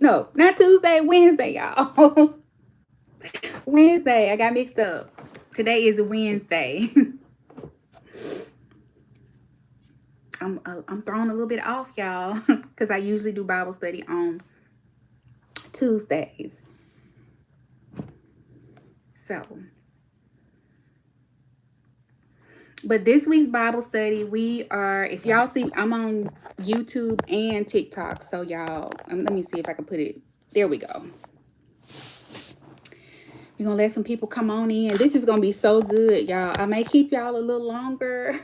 No, not Tuesday, Wednesday, y'all. Wednesday. I got mixed up. Today is Wednesday. I'm throwing a little bit off, y'all, because I usually do Bible study on Tuesdays. So, but this week's Bible study, we are, if y'all see, I'm on YouTube and TikTok. So y'all, let me see if I can put it. There we go. We're going to let some people come on in. This is going to be so good, y'all. I may keep y'all a little longer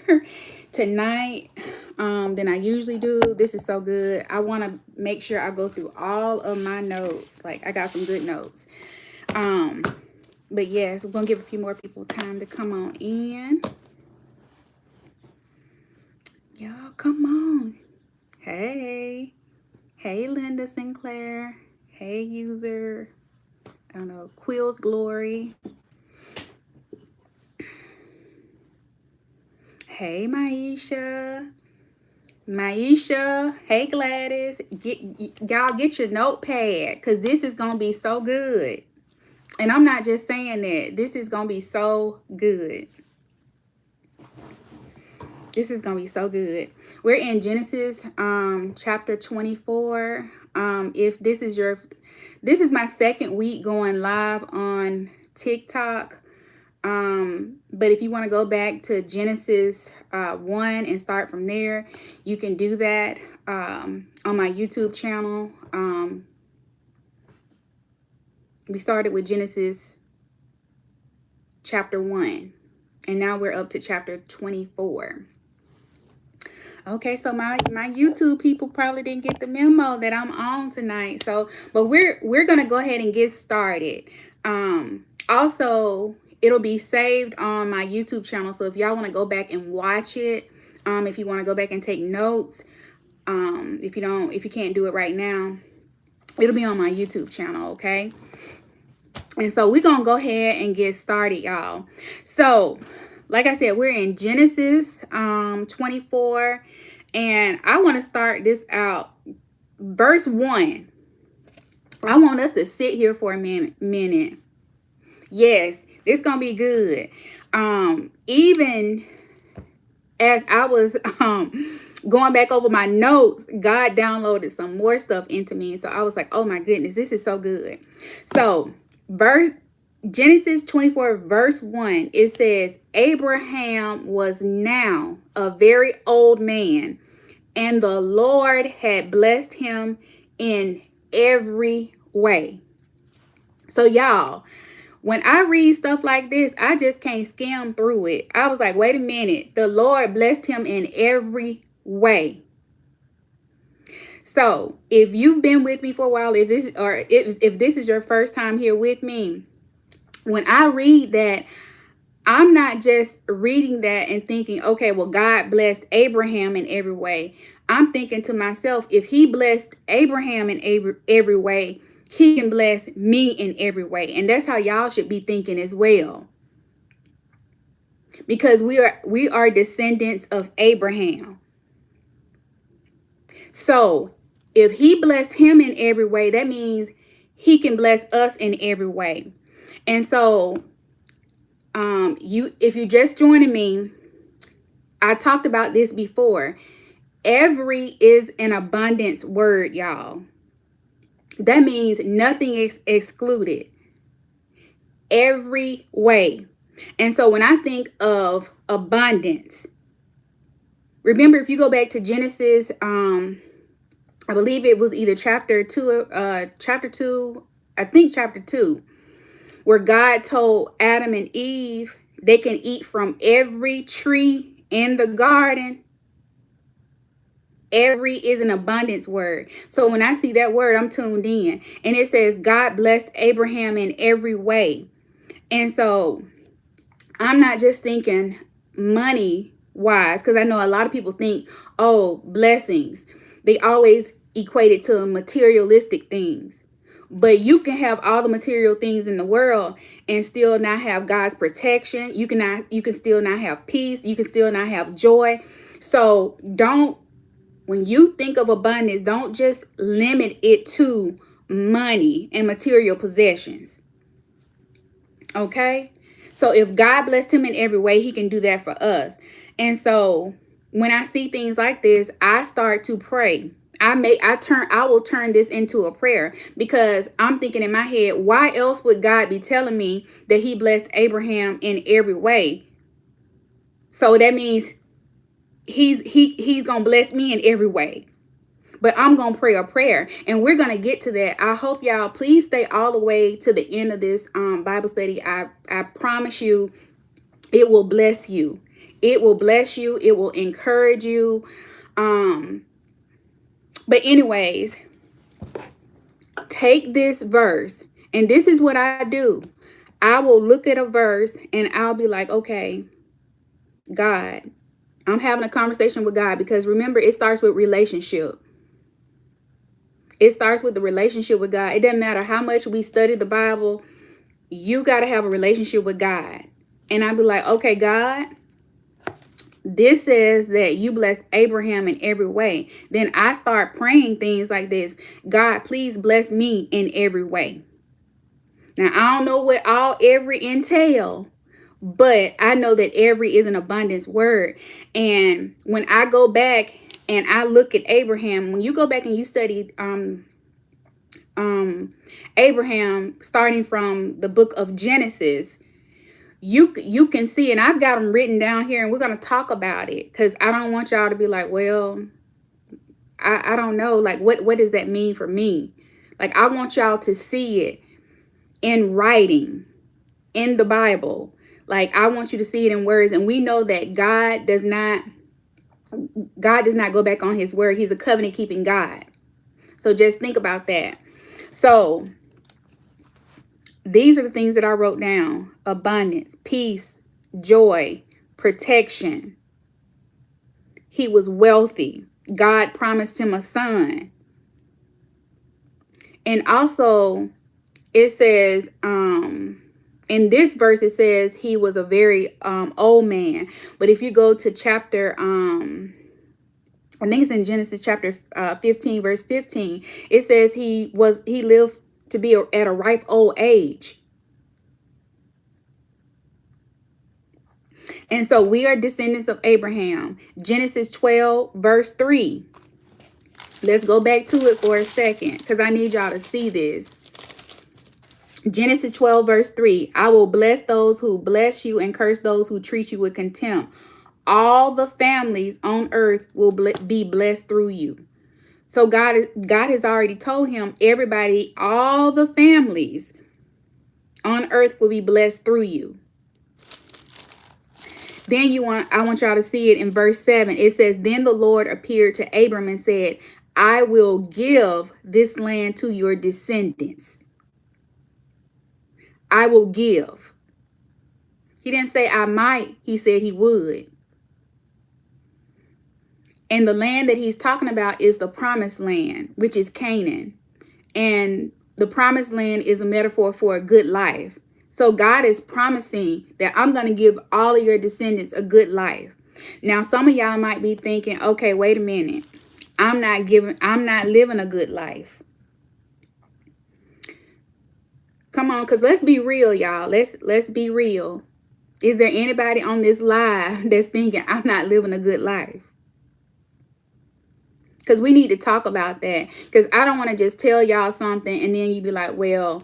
tonight than I usually do. This is so good. I want to make sure I go through all of my notes. Like, I got some good notes. But yes, we're going to give a few more people time to come on in. Y'all, come on. Hey. Hey, Linda Sinclair. Hey, user. I don't know, Quill's Glory. Hey, Maisha. Maisha. Hey, Gladys. Y'all get your notepad, because this is going to be so good. And I'm not just saying that. This is going to be so good. This is going to be so good. We're in Genesis chapter 24. If this is my second week going live on TikTok. But if you want to go back to Genesis 1 and start from there, you can do that on my YouTube channel. We started with Genesis chapter 1, and now we're up to chapter 24. Okay, so my YouTube people probably didn't get the memo that I'm on tonight. So, but we're gonna go ahead and get started. Also, it'll be saved on my YouTube channel. So if y'all want to go back and watch it, if you want to go back and take notes, if you can't do it right now, it'll be on my YouTube channel. Okay. And so we're gonna go ahead and get started, y'all. So, like I said, we're in Genesis 24, and I want to start this out. Verse 1. I want us to sit here for a minute. Yes, this gonna be good. Even as I was going back over my notes, God downloaded some more stuff into me. So I was like, oh my goodness, this is so good. So Genesis 24 verse 1, it says, Abraham was now a very old man, and the Lord had blessed him in every way. So y'all, when I read stuff like this, I just can't skim through it. I was like, wait a minute. The Lord blessed him in every way. So if you've been with me for a while, if this is your first time here with me, when I read that, I'm not just reading that and thinking, okay, well, God blessed Abraham in every way. I'm thinking to myself, if he blessed Abraham in every way, he can bless me in every way. And that's how y'all should be thinking as well. Because we are descendants of Abraham. So if he blessed him in every way, that means he can bless us in every way. And so if you're just joining me, I talked about this before. Every is an abundance word, y'all. That means nothing is excluded. Every way. And so when I think of abundance, remember, if you go back to Genesis, I believe it was either chapter 2, I think chapter 2, where God told Adam and Eve they can eat from every tree in the garden. Every is an abundance word. So when I see that word, I'm tuned in. And it says God blessed Abraham in every way. And so I'm not just thinking money wise, because I know a lot of people think, oh, blessings. They always equate it to materialistic things. But you can have all the material things in the world and still not have God's protection. You can still not have peace. You can still not have joy. So when you think of abundance, don't just limit it to money and material possessions. Okay? So if God blessed him in every way, he can do that for us. And so when I see things like this, I start to pray. I will turn this into a prayer, because I'm thinking in my head, why else would God be telling me that he blessed Abraham in every way? So that means he's going to bless me in every way. But I'm going to pray a prayer, and we're going to get to that. I hope y'all please stay all the way to the end of this Bible study. I promise you it will bless you. It will bless you. It will encourage you. But anyways, take this verse, and this is what I do. I will look at a verse and I'll be like, okay, God, I'm having a conversation with God, because remember, it starts with relationship. It starts with the relationship with God. It doesn't matter how much we study the Bible. You got to have a relationship with God. And I'll be like, okay, God, this says that you blessed Abraham in every way. Then I start praying things like this. God, please bless me in every way. Now, I don't know what every entail, but I know that every is an abundance word. And when I go back and I look at Abraham, when you go back and you study Abraham, starting from the book of Genesis, you can see, and I've got them written down here, and we're going to talk about it, because I don't want y'all to be like, well, I don't know, like what does that mean for me? Like, I want y'all to see it in writing in the Bible. Like, I want you to see it in words. And we know that God does not go back on his word. He's a covenant keeping God. So just think about that. So these are the things that I wrote down: abundance, peace, joy, protection. He was wealthy. God promised him a son. And also it says, in this verse, it says he was a very old man. But if you go to chapter, I think it's in Genesis chapter 15, verse 15, it says he lived to be at a ripe old age. And so we are descendants of Abraham. Genesis 12, verse 3. Let's go back to it for a second, because I need y'all to see this. Genesis 12, verse 3. I will bless those who bless you and curse those who treat you with contempt. All the families on earth will be blessed through you. So God has already told him, everybody, all the families on earth will be blessed through you. Then I want y'all to see it in verse 7. It says, then the Lord appeared to Abram and said, I will give this land to your descendants. I will give. He didn't say I might. He said he would. And the land that he's talking about is the promised land, which is Canaan. And the promised land is a metaphor for a good life. So God is promising that I'm going to give all of your descendants a good life. Now, some of y'all might be thinking, okay, wait a minute. I'm not living a good life. Come on, because let's be real, y'all. Let's be real. Is there anybody on this live that's thinking I'm not living a good life? Because we need to talk about that. Because I don't want to just tell y'all something and then you be like, well,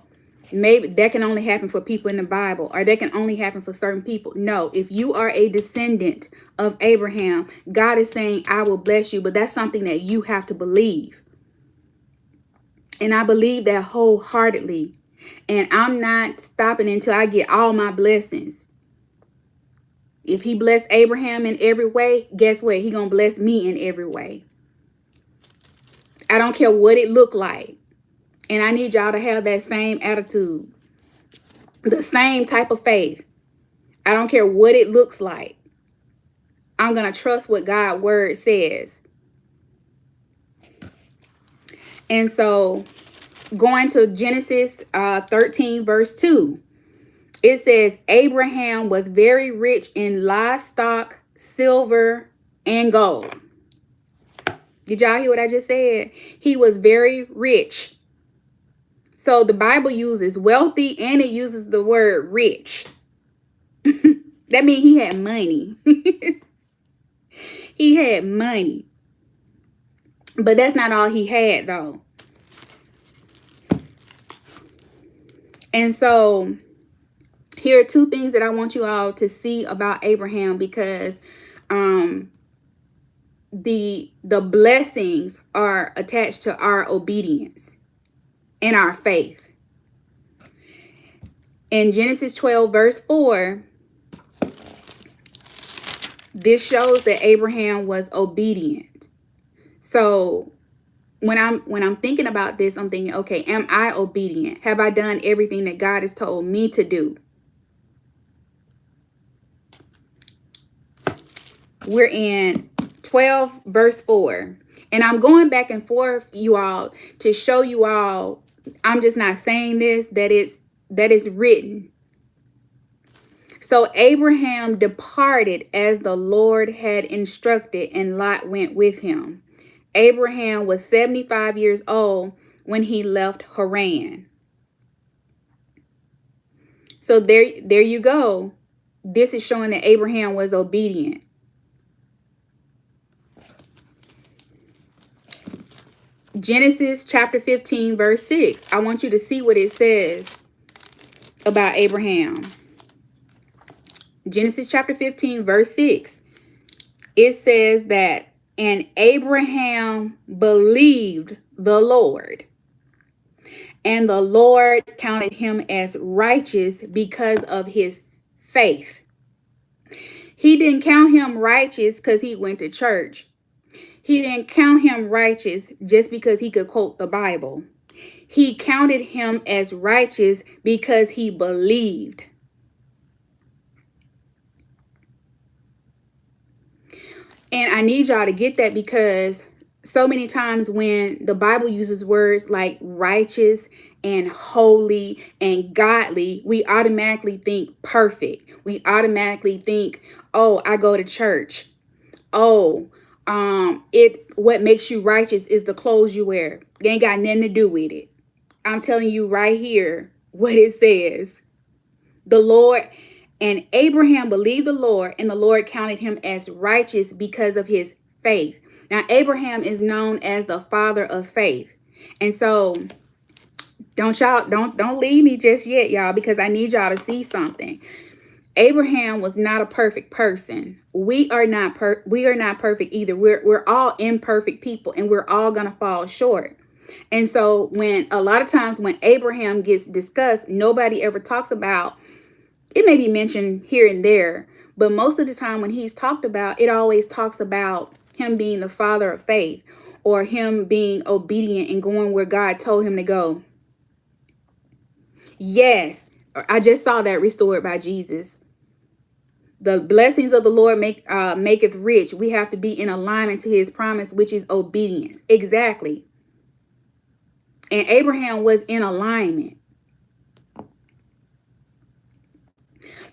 maybe that can only happen for people in the Bible, or that can only happen for certain people. No, if you are a descendant of Abraham, God is saying, I will bless you. But that's something that you have to believe. And I believe that wholeheartedly. And I'm not stopping until I get all my blessings. If he blessed Abraham in every way, guess what? He gonna bless me in every way. I don't care what it looked like. And I need y'all to have that same attitude. The same type of faith. I don't care what it looks like. I'm gonna trust what God's word says. And so going to Genesis 13, verse 2. It says, Abraham was very rich in livestock, silver, and gold. Did y'all hear what I just said? He was very rich. So the Bible uses wealthy and it uses the word rich. That means he had money. He had money. But that's not all he had, though. And so here are two things that I want you all to see about Abraham, because the blessings are attached to our obedience and our faith. In Genesis 12 verse 4, this shows that Abraham was obedient. So when I'm thinking about this, I'm thinking, okay, am I obedient? Have I done everything that God has told me to do? We're in 12 verse 4. And I'm going back and forth, you all, to show you all, I'm just not saying this, that it's written. So Abraham departed as the Lord had instructed, and Lot went with him. Abraham was 75 years old when he left Haran. So there you go. This is showing that Abraham was obedient. Genesis chapter 15 verse 6. I want you to see what it says about Abraham. Genesis chapter 15 verse 6. It says that, and Abraham believed the Lord, and the Lord counted him as righteous because of his faith. He didn't count him righteous because he went to church. He didn't count him righteous just because he could quote the Bible. He counted him as righteous because he believed. And I need y'all to get that, because so many times when the Bible uses words like righteous and holy and godly, we automatically think perfect. We automatically think, oh, I go to church. Oh, what makes you righteous is the clothes you wear. It ain't got nothing to do with it. I'm telling you right here what it says. The Lord, and Abraham believed the Lord, and the Lord counted him as righteous because of his faith. Now, Abraham is known as the father of faith. And so don't leave me just yet, y'all, because I need y'all to see something. Abraham was not a perfect person. We are not perfect either. We're all imperfect people, and we're all going to fall short. And so when a lot of times when Abraham gets discussed, nobody ever talks about it. May be mentioned here and there, but most of the time when he's talked about, it always talks about him being the father of faith, or him being obedient and going where God told him to go. Yes, I just saw that restored by Jesus. The blessings of the Lord maketh rich. We have to be in alignment to his promise, which is obedience. Exactly. And Abraham was in alignment.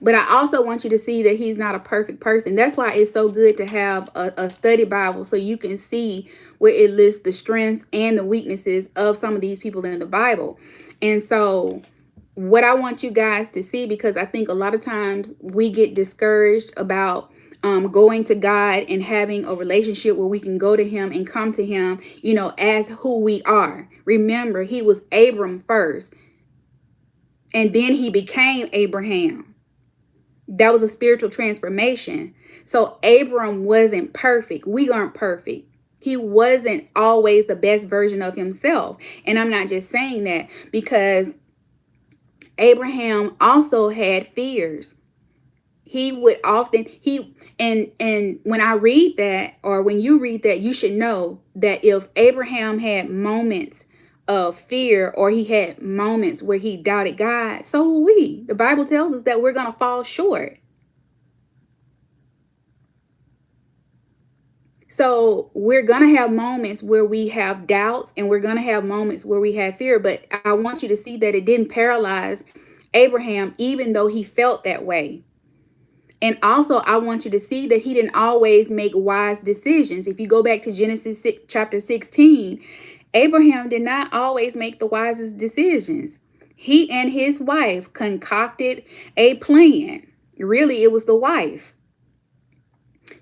But I also want you to see that he's not a perfect person. That's why it's so good to have a study Bible, so you can see where it lists the strengths and the weaknesses of some of these people in the Bible. And so what I want you guys to see, because I think a lot of times we get discouraged about going to God and having a relationship where we can go to him and come to him, as who we are. Remember, he was Abram first, and then he became Abraham. That was a spiritual transformation. So Abram wasn't perfect. We aren't perfect. He wasn't always the best version of himself. And I'm not just saying that, because Abraham also had fears. He would often, and when I read that, or when you read that, you should know that if Abraham had moments of fear, or he had moments where he doubted God, so will we. The Bible tells us that we're going to fall short. So we're going to have moments where we have doubts, and we're going to have moments where we have fear. But I want you to see that it didn't paralyze Abraham, even though he felt that way. And also, I want you to see that he didn't always make wise decisions. If you go back to Genesis chapter 16, Abraham did not always make the wisest decisions. He and his wife concocted a plan. Really, it was the wife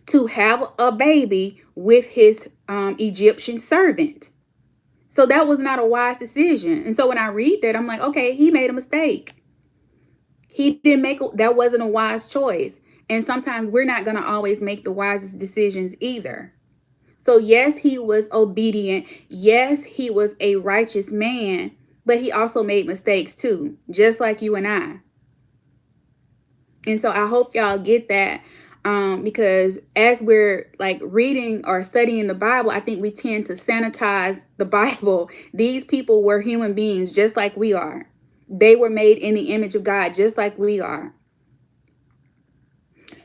to have a baby with his Egyptian servant. So that was not a wise decision. And so when I read that, I'm like, okay, he made a mistake. He didn't make, that wasn't a wise choice. And sometimes we're not going to always make the wisest decisions either. So yes, he was obedient. Yes, he was a righteous man, but he also made mistakes too, just like you and I. And so I hope y'all get that. Because as we're like reading or studying the Bible, I think we tend to sanitize the Bible. These people were human beings just like we are. They were made in the image of God just like we are.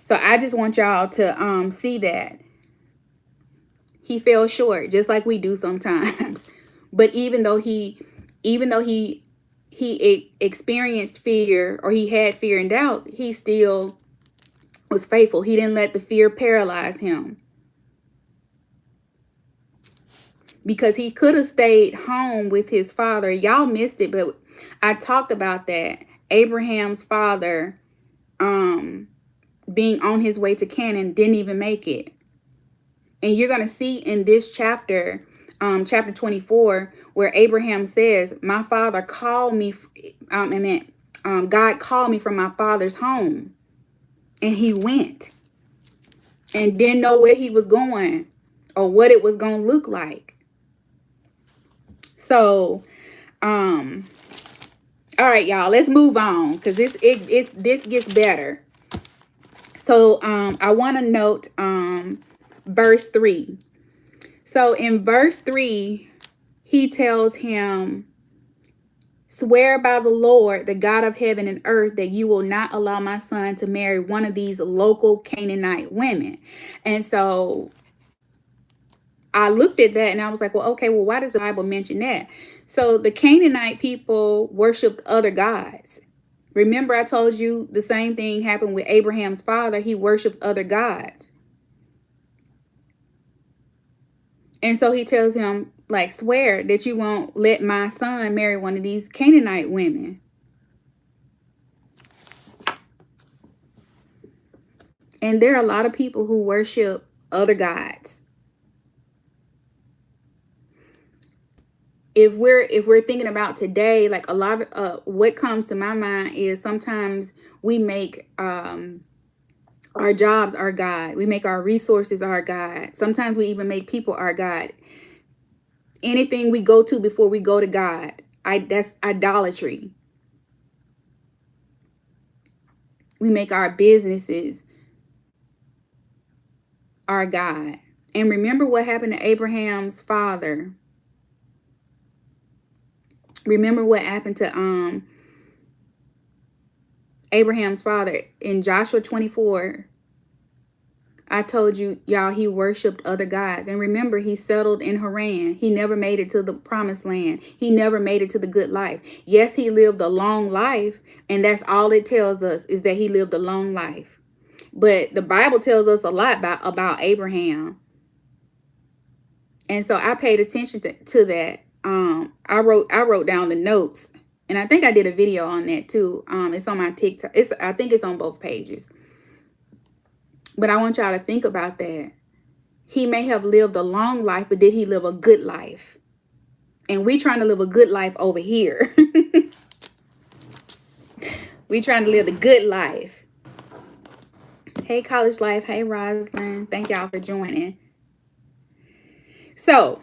So I just want y'all to see that. He fell short just like we do sometimes. But even though he experienced fear, or he had fear and doubts, he still was faithful. He didn't let the fear paralyze him. Because he could have stayed home with his father. Y'all missed it, but I talked about that. Abraham's father being on his way to Canaan didn't even make it. And you're going to see in this chapter, chapter 24, where Abraham says, my father called me, God called me from my father's home. And he went and didn't know where he was going or what it was going to look like. So, all right, y'all, let's move on, because this gets better. So, I want to note verse 3. So in verse 3, he tells him, swear by the Lord, the God of heaven and earth, that you will not allow my son to marry one of these local Canaanite women. And so I looked at that and I was like, well, okay, well, why does the Bible mention that? So the Canaanite people worshiped other gods. Remember, I told you the same thing happened with Abraham's father. He worshiped other gods. And so he tells him, like, swear that you won't let my son marry one of these Canaanite women. And there are a lot of people who worship other gods. If we're thinking about today, like a lot of what comes to my mind is sometimes we make our jobs our God. We make our resources our God. Sometimes we even make people our God. Anything we go to before we go to God, that's idolatry. We make our businesses our God. And remember what happened to Abraham's father. Remember what happened to Abraham's father in Joshua 24. I told you, y'all, he worshiped other gods. And remember, he settled in Haran. He never made it to the promised land. He never made it to the good life. Yes, he lived a long life. And that's all it tells us, is that he lived a long life. But the Bible tells us a lot about Abraham. And so I paid attention to that. I wrote down the notes. And I think I did a video on that too. It's on my TikTok. I think it's on both pages. But I want y'all to think about that. He may have lived a long life, but did he live a good life? And we trying to live a good life over here. We trying to live the good life. Hey, College Life. Hey, Rosalind. Thank y'all for joining. So,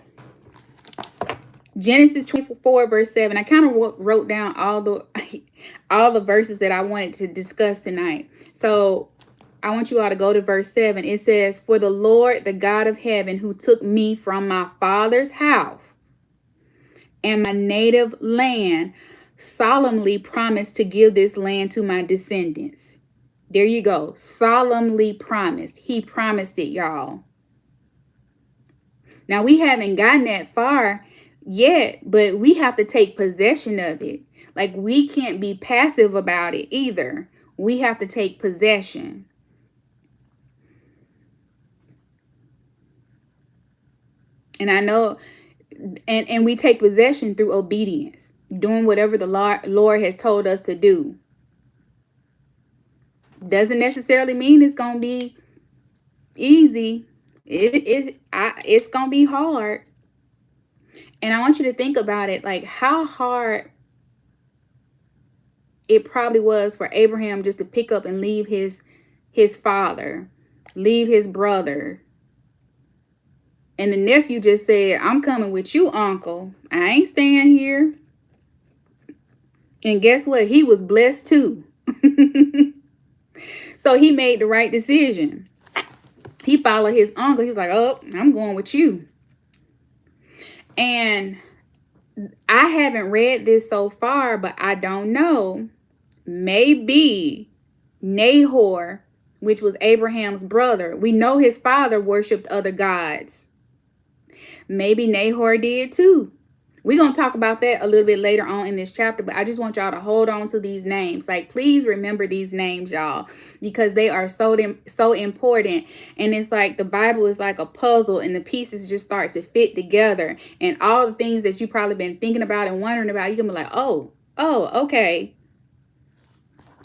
Genesis 24, verse 7. I kind of wrote down all the verses that I wanted to discuss tonight. So, I want you all to go to verse 7. It says, for the Lord, the God of heaven, who took me from my father's house and my native land, solemnly promised to give this land to my descendants. There you go. Solemnly promised. He promised it, y'all. Now, we haven't gotten that far yet, but we have to take possession of it. Like, we can't be passive about it either. We have to take possession. And I know And we take possession through obedience, doing whatever the Lord has told us to do. Doesn't necessarily mean it's gonna be easy. It's gonna be hard. And I want you to think about it, like how hard it probably was for Abraham just to pick up and leave his father, leave his brother. And the nephew just said, I'm coming with you, uncle. I ain't staying here. And guess what? He was blessed too. So he made the right decision. He followed his uncle. He was like, oh, I'm going with you. And I haven't read this so far, but I don't know. Maybe Nahor, which was Abraham's brother, we know his father worshipped other gods. Maybe Nahor did too. We're going to talk about that a little bit later on in this chapter, but I just want y'all to hold on to these names. Like, please remember these names, y'all, because they are so important. And it's like the Bible is like a puzzle, and the pieces just start to fit together. And all the things that you probably been thinking about and wondering about, you can be like, oh, okay.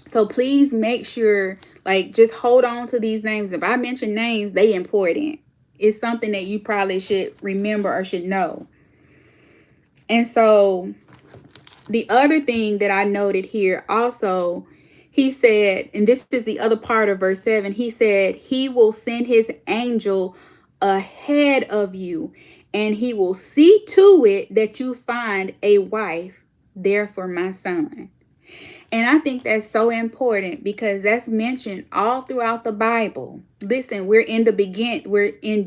So please make sure, like, just hold on to these names. If I mention names, they important. It's something that you probably should remember or should know. And so the other thing that I noted here also, he said, and this is the other part of verse 7, he said, he will send his angel ahead of you, and he will see to it that you find a wife there for my son. And I think that's so important because that's mentioned all throughout the Bible. Listen, we're in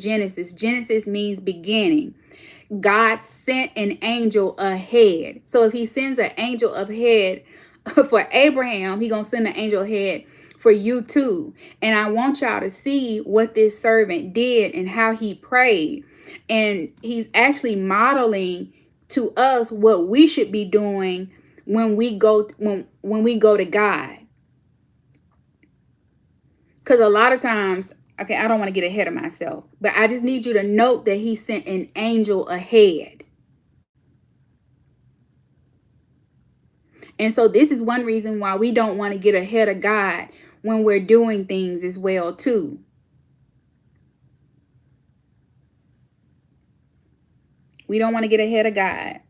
Genesis. Genesis means beginning. God sent an angel ahead. So if he sends an angel ahead for Abraham, he's going to send an angel ahead for you too. And I want y'all to see what this servant did and how he prayed. And he's actually modeling to us what we should be doing when we go to God. Because a lot of times, okay, I don't want to get ahead of myself, but I just need you to note that he sent an angel ahead. And so this is one reason why we don't want to get ahead of God when we're doing things as well too. We don't want to get ahead of God.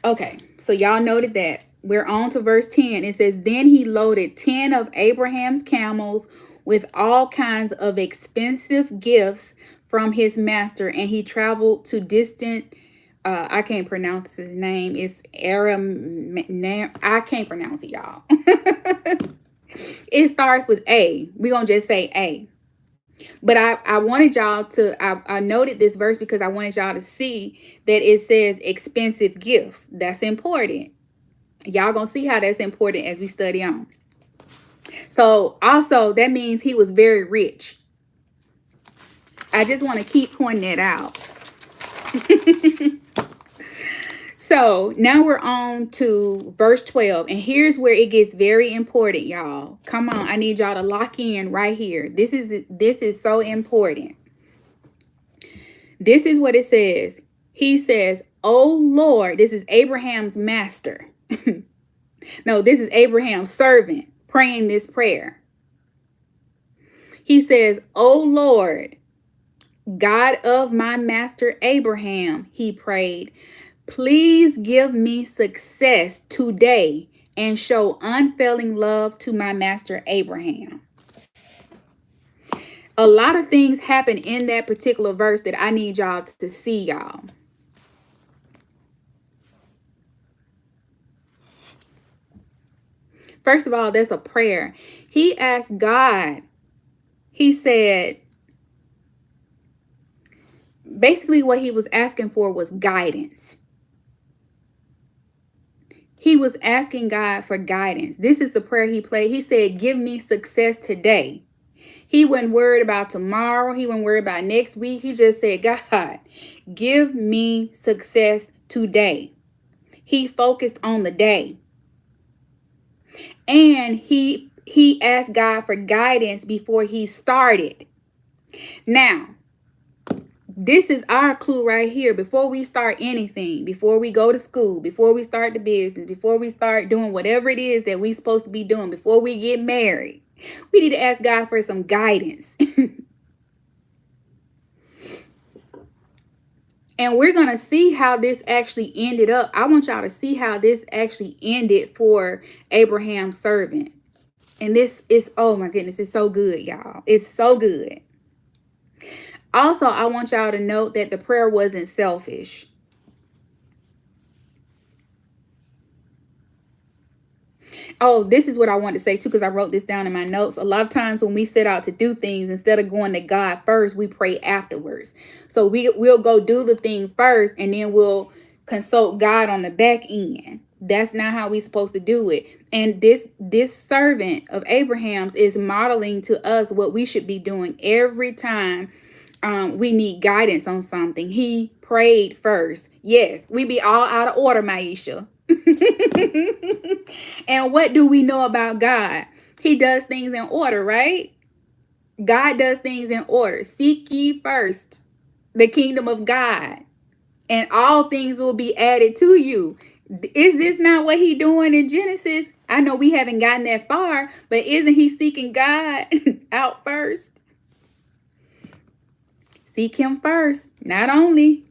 Okay, so y'all noted that. We're on to verse 10. It says, then he loaded 10 of Abraham's camels with all kinds of expensive gifts from his master, and he traveled to distant, I can't pronounce his name. It's Aram. I can't pronounce it, y'all. It starts with A. We're going to just say A. But I wanted y'all to, I noted this verse because I wanted y'all to see that it says expensive gifts. That's important. Y'all gonna see how that's important as we study on. So also that means he was very rich. I just want to keep pointing that out. So now we're on to verse 12. And here's where it gets very important, y'all. Come on, I need y'all to lock in right here. This is so important. This is what it says. He says, oh Lord, this is Abraham's master. No, this is Abraham's servant praying this prayer. He says, oh Lord, God of my master Abraham, he prayed, please give me success today and show unfailing love to my master Abraham. A lot of things happen in that particular verse that I need y'all to see, y'all. First of all, there's a prayer. He asked God, he said, basically what he was asking for was guidance. He was asking God for guidance. This is the prayer he prayed. He said, give me success today. He wasn't worried about tomorrow. He wasn't worried about next week. He just said, God, give me success today. He focused on the day. And he asked God for guidance before he started. Now, This is our clue right here. Before we start anything, before we go to school, before we start the business, before we start doing whatever it is that we're supposed to be doing, before we get married, we need to ask God for some guidance. And we're going to see how this actually ended up. I want y'all to see how this actually ended for Abraham's servant. And this is, oh my goodness, it's so good, y'all. It's so good. Also, I want y'all to note that the prayer wasn't selfish. Oh, this is what I want to say too, because I wrote this down in my notes. A lot of times when we set out to do things, instead of going to God first, we pray afterwards. So we'll go do the thing first, and then we'll consult God on the back end. That's not how we're supposed to do it. And this servant of Abraham's is modeling to us what we should be doing every time we need guidance on something. He prayed first. Yes, we be all out of order, Maisha. And what do we know about God? He does things in order, right? God does things in order. Seek ye first the kingdom of God, and all things will be added to you. Is this not what he doing in Genesis? I know we haven't gotten that far, but isn't he seeking God out first? Seek him first. Not only.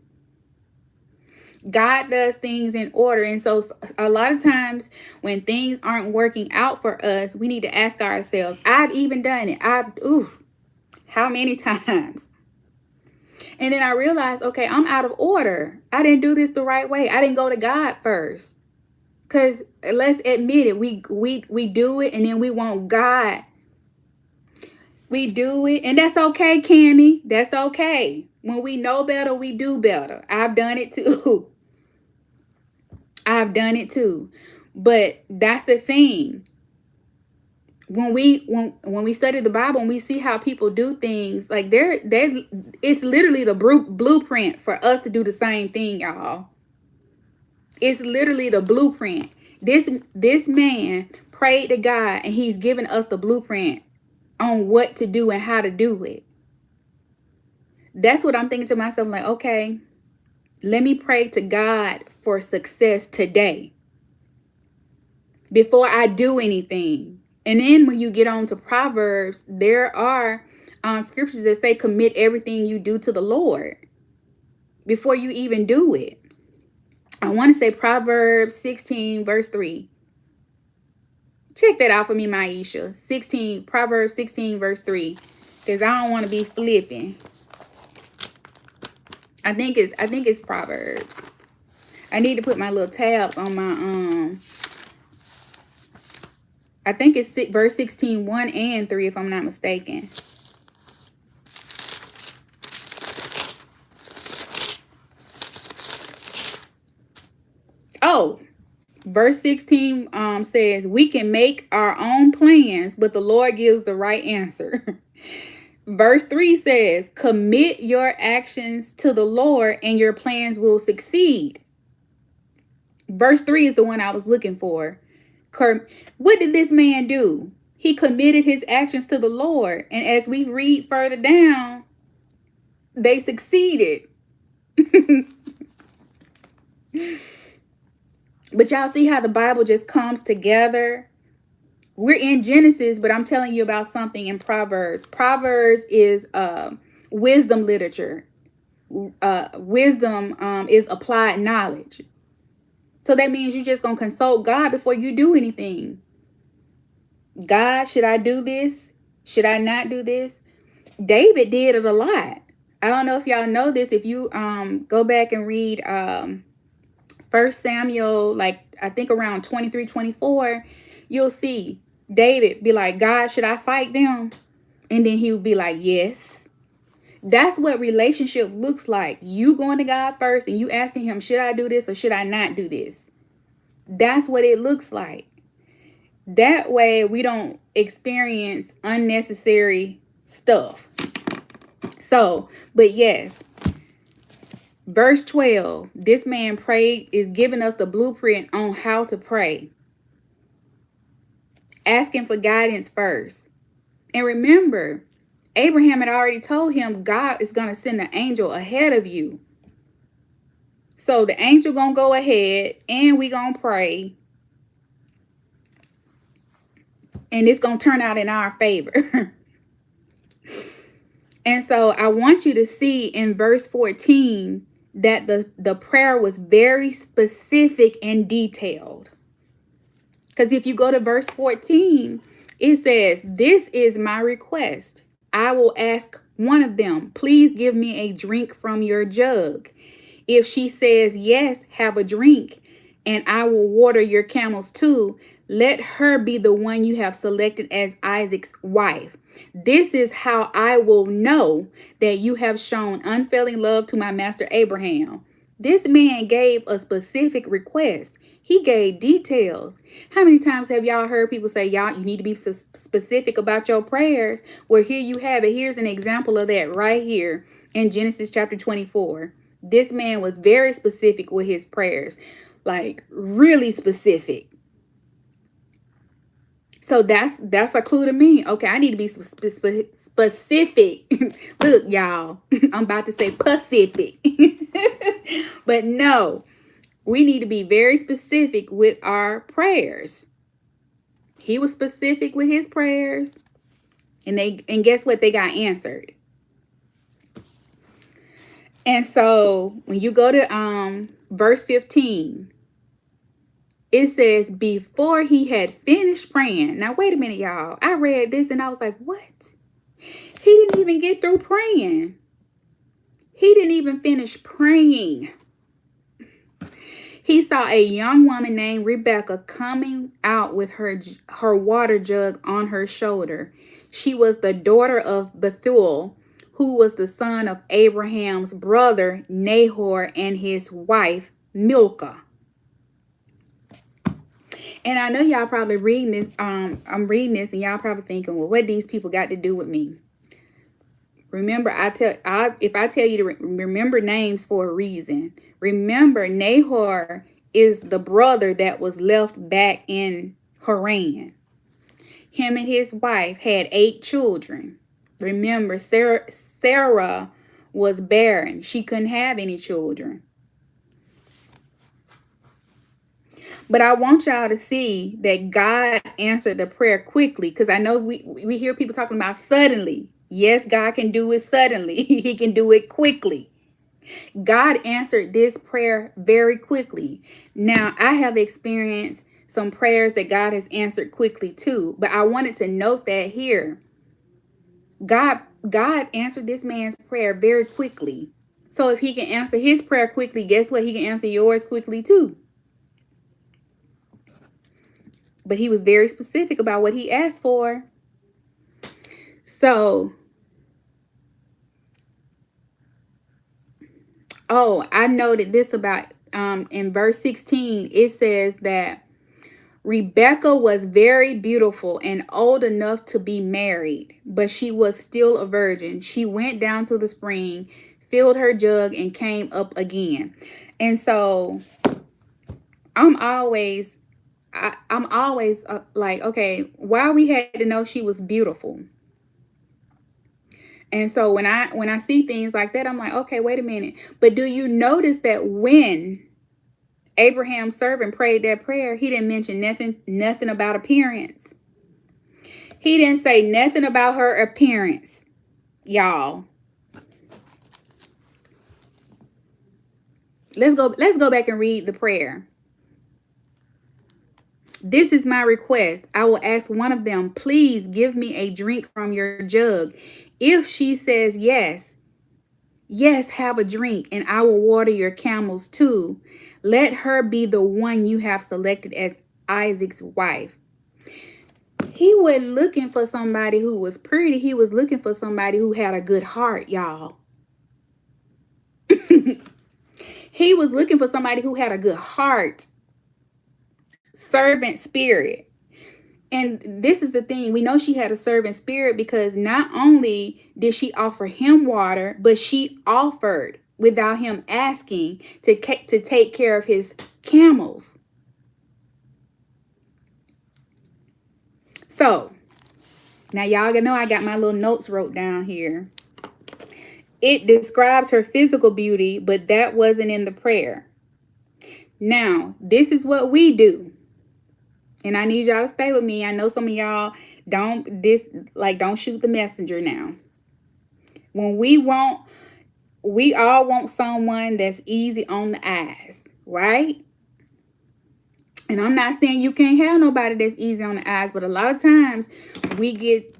God does things in order. And so a lot of times when things aren't working out for us, we need to ask ourselves. I've even done it. How many times? And then I realized, okay, I'm out of order. I didn't do this the right way. I didn't go to God first. Because let's admit it, we do it, and then we want God. We do it, and that's okay, Cammie. That's okay. When we know better, we do better. I've done it too. I've done it too. But that's the thing. When we study the Bible and we see how people do things, like it's literally the blueprint for us to do the same thing, y'all. It's literally the blueprint. This man prayed to God, and he's given us the blueprint on what to do and how to do it. That's what I'm thinking to myself, like, okay, let me pray to God for success today before I do anything. And then when you get on to Proverbs, there are scriptures that say commit everything you do to the Lord before you even do it. I want to say Proverbs 16 verse 3. Check that out for me, Maisha. Proverbs 16 verse 3. Because I don't want to be flipping. I think it's Proverbs. I need to put my little tabs on my I think it's verse 16, 1 and 3, if I'm not mistaken. Oh, verse 16 says, we can make our own plans, but the Lord gives the right answer. Verse 3 says, commit your actions to the Lord and your plans will succeed. Verse 3 is the one I was looking for. What did this man do? He committed his actions to the Lord. And as we read further down, they succeeded. But y'all see how the Bible just comes together? We're in Genesis, but I'm telling you about something in Proverbs. Proverbs is wisdom literature. Wisdom is applied knowledge. So that means you're just going to consult God before you do anything. God, should I do this? Should I not do this? David did it a lot. I don't know if y'all know this. If you go back and read 1 Samuel, like I think around 23, 24, you'll see David be like, God, should I fight them? And then he would be like, yes. That's what relationship looks like. You going to God first and you asking him, should I do this or should I not do this? That's what it looks like. That way we don't experience unnecessary stuff. So, but yes, verse 12, this man prayed, is giving us the blueprint on how to pray. Asking for guidance first. And remember, Abraham had already told him God is going to send an angel ahead of you. So the angel going to go ahead and we going to pray. And it's going to turn out in our favor. And so I want you to see in verse 14 that the prayer was very specific and detailed. Because if you go to verse 14, it says, "This is my request. I will ask one of them, please give me a drink from your jug. If she says, yes, have a drink, and I will water your camels too. Let her be the one you have selected as Isaac's wife. This is how I will know that you have shown unfailing love to my master Abraham." This man gave a specific request. He gave details. How many times have y'all heard people say, y'all, you need to be specific about your prayers? Well, here you have it. Here's an example of that right here in Genesis chapter 24. This man was very specific with his prayers, like really specific. So that's a clue to me. Okay, I need to be specific. Look, y'all, I'm about to say Pacific. But no, we need to be very specific with our prayers. He was specific with his prayers, and guess what? They got answered. And so when you go to verse 15, it says, before he had finished praying. Now, wait a minute, y'all. I read this and I was like, what? He didn't even get through praying. He didn't even finish praying. He saw a young woman named Rebecca coming out with her water jug on her shoulder. She was the daughter of Bethuel, who was the son of Abraham's brother Nahor and his wife Milcah. And I know y'all probably reading this. I'm reading this and y'all probably thinking, well, what these people got to do with me? Remember, if I tell you to remember names for a reason. Remember, Nahor is the brother that was left back in Haran. Him and his wife had 8 children. Remember, Sarah was barren. She couldn't have any children. But I want y'all to see that God answered the prayer quickly, because I know we hear people talking about suddenly. Yes, God can do it suddenly. He can do it quickly. God answered this prayer very quickly. Now, I have experienced some prayers that God has answered quickly too, but I wanted to note that here. God answered this man's prayer very quickly. So if he can answer his prayer quickly, guess what? He can answer yours quickly too. But he was very specific about what he asked for. So, I noted this about in verse 16. It says that Rebecca was very beautiful and old enough to be married, but she was still a virgin. She went down to the spring, filled her jug, and came up again. And so I'm always like, okay, why we had to know she was beautiful? And so when I see things like that, I'm like, okay, wait a minute. But do you notice that when Abraham's servant prayed that prayer, he didn't mention nothing about appearance. He didn't say nothing about her appearance, y'all. Let's go back and read the prayer. This is my request. I will ask one of them, please give me a drink from your jug. If she says yes, have a drink, and I will water your camels too. Let her be the one you have selected as Isaac's wife. He wasn't looking for somebody who was pretty. He was looking for somebody who had a good heart, y'all. He was looking for somebody who had a good heart. Servant spirit. And this is the thing. We know she had a servant spirit because not only did she offer him water, but she offered without him asking to take care of his camels. So Now, y'all know I got my little notes wrote down here. It describes her physical beauty, but that wasn't in the prayer. Now, this is what we do. And I need y'all to stay with me. I know some of y'all don't shoot the messenger now. When we all want someone that's easy on the eyes, right? And I'm not saying you can't have nobody that's easy on the eyes, but a lot of times we get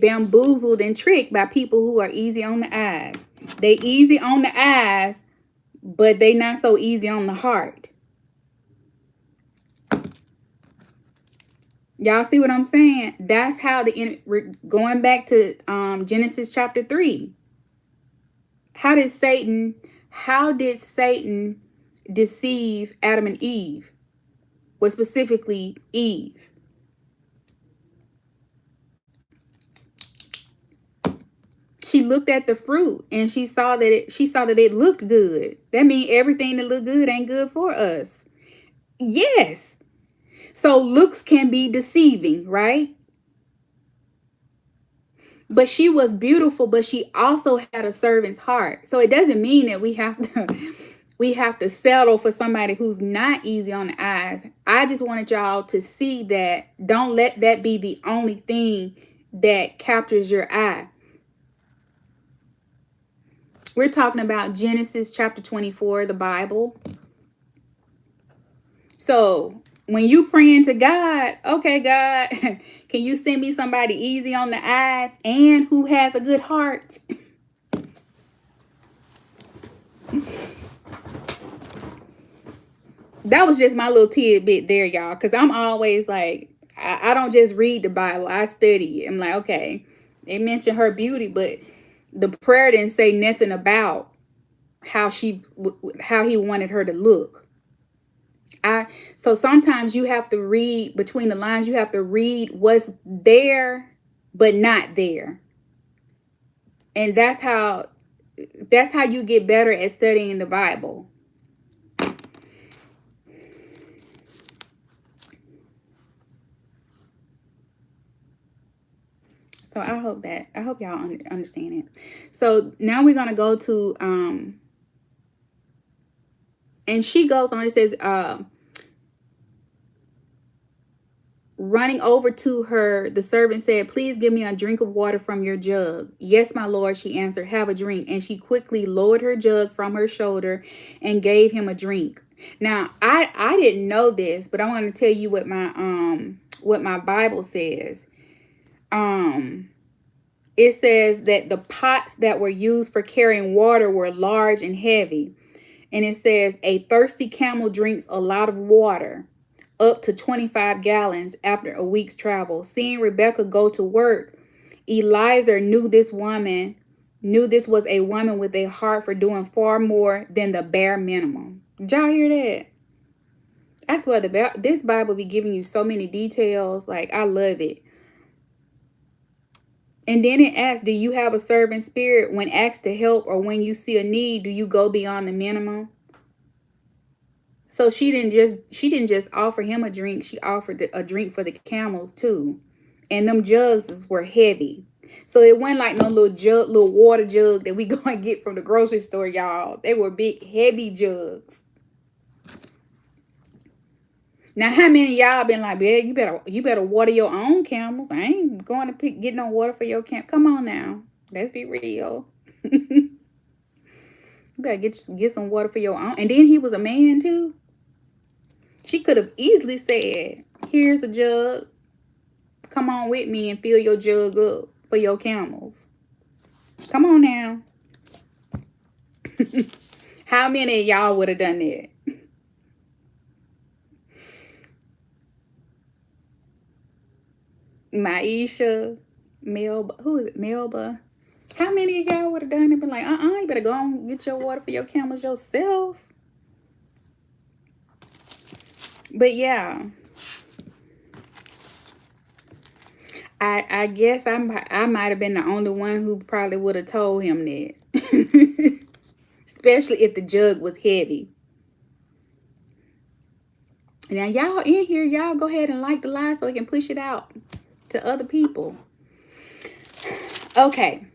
bamboozled and tricked by people who are easy on the eyes. They easy on the eyes, but they not so easy on the heart. Y'all see what I'm saying? That's how going back to Genesis chapter 3. How did Satan deceive Adam and Eve? Well, specifically Eve. She looked at the fruit and she saw that it looked good. That means everything that looked good ain't good for us. Yes. So looks can be deceiving, right? But she was beautiful, but she also had a servant's heart. So it doesn't mean that we have to settle for somebody who's not easy on the eyes. I just wanted y'all to see that. Don't let that be the only thing that captures your eye. We're talking about Genesis chapter 24, the Bible. So when you praying to God, okay, God, can you send me somebody easy on the eyes and who has a good heart? That was just my little tidbit there, y'all, because I'm always like, I don't just read the Bible, I study it. I'm like, okay, they mentioned her beauty, but the prayer didn't say nothing about how he wanted her to look. So sometimes you have to read between the lines. You have to read what's there but not there, and that's how you get better at studying the Bible. So I hope y'all understand it. So now we're gonna go to and she goes on. It says running over to her, the servant said, "Please give me a drink of water from your jug." "Yes, my lord," she answered. "Have a drink." And she quickly lowered her jug from her shoulder and gave him a drink. Now, I didn't know this, but I want to tell you what my Bible says. It says that the pots that were used for carrying water were large and heavy. And it says a thirsty camel drinks a lot of water, up to 25 gallons after a week's travel. Seeing Rebecca go to work, Eliezer knew this was a woman with a heart for doing far more than the bare minimum. Did y'all hear that? That's what this Bible be giving you so many details. Like, I love it. And then it asks, do you have a servant spirit? When asked to help or when you see a need, do you go beyond the minimum? So she didn't just offer him a drink. She offered a drink for the camels too. And them jugs were heavy. So it wasn't like no little water jug that we go and get from the grocery store, y'all. They were big, heavy jugs. Now, how many of y'all been like, "Yeah, you better water your own camels"? I ain't going to get no water for your camp. Come on now, let's be real. You better get some water for your own. And then he was a man too. She could have easily said, "Here's a jug. Come on with me and fill your jug up for your camels." Come on now. How many of y'all would have done that? Maisha, Melba, who is it? Melba. How many of y'all would have done it? Been like, you better go and get your water for your camels yourself. But yeah, I guess I might have been the only one who probably would have told him that. Especially if the jug was heavy. Now, y'all in here, y'all go ahead and like the live so we can push it out to other people. Okay.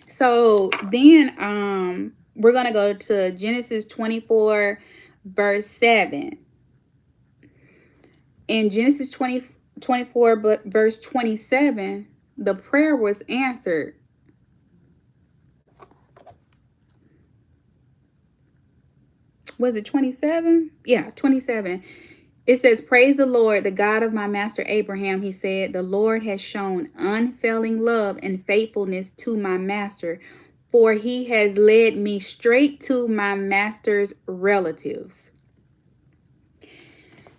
So then we're going to go to Genesis 24 verse 7. In Genesis 24 but verse 27, the prayer was answered. Was it 27? Yeah, 27. It says, "Praise the Lord, the God of my master Abraham." He said, "The Lord has shown unfailing love and faithfulness to my master, for he has led me straight to my master's relatives."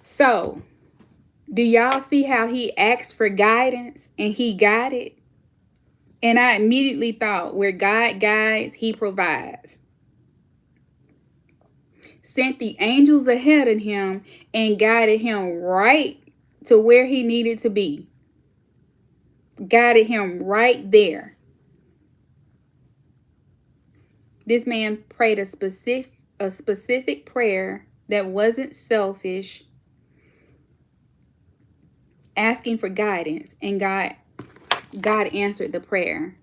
So, do y'all see how he asked for guidance and he got it? And I immediately thought, where God guides, he provides. Sent the angels ahead of him and guided him right to where he needed to be. Guided him right there. This man prayed a specific prayer that wasn't selfish, asking for guidance, and God answered the prayer.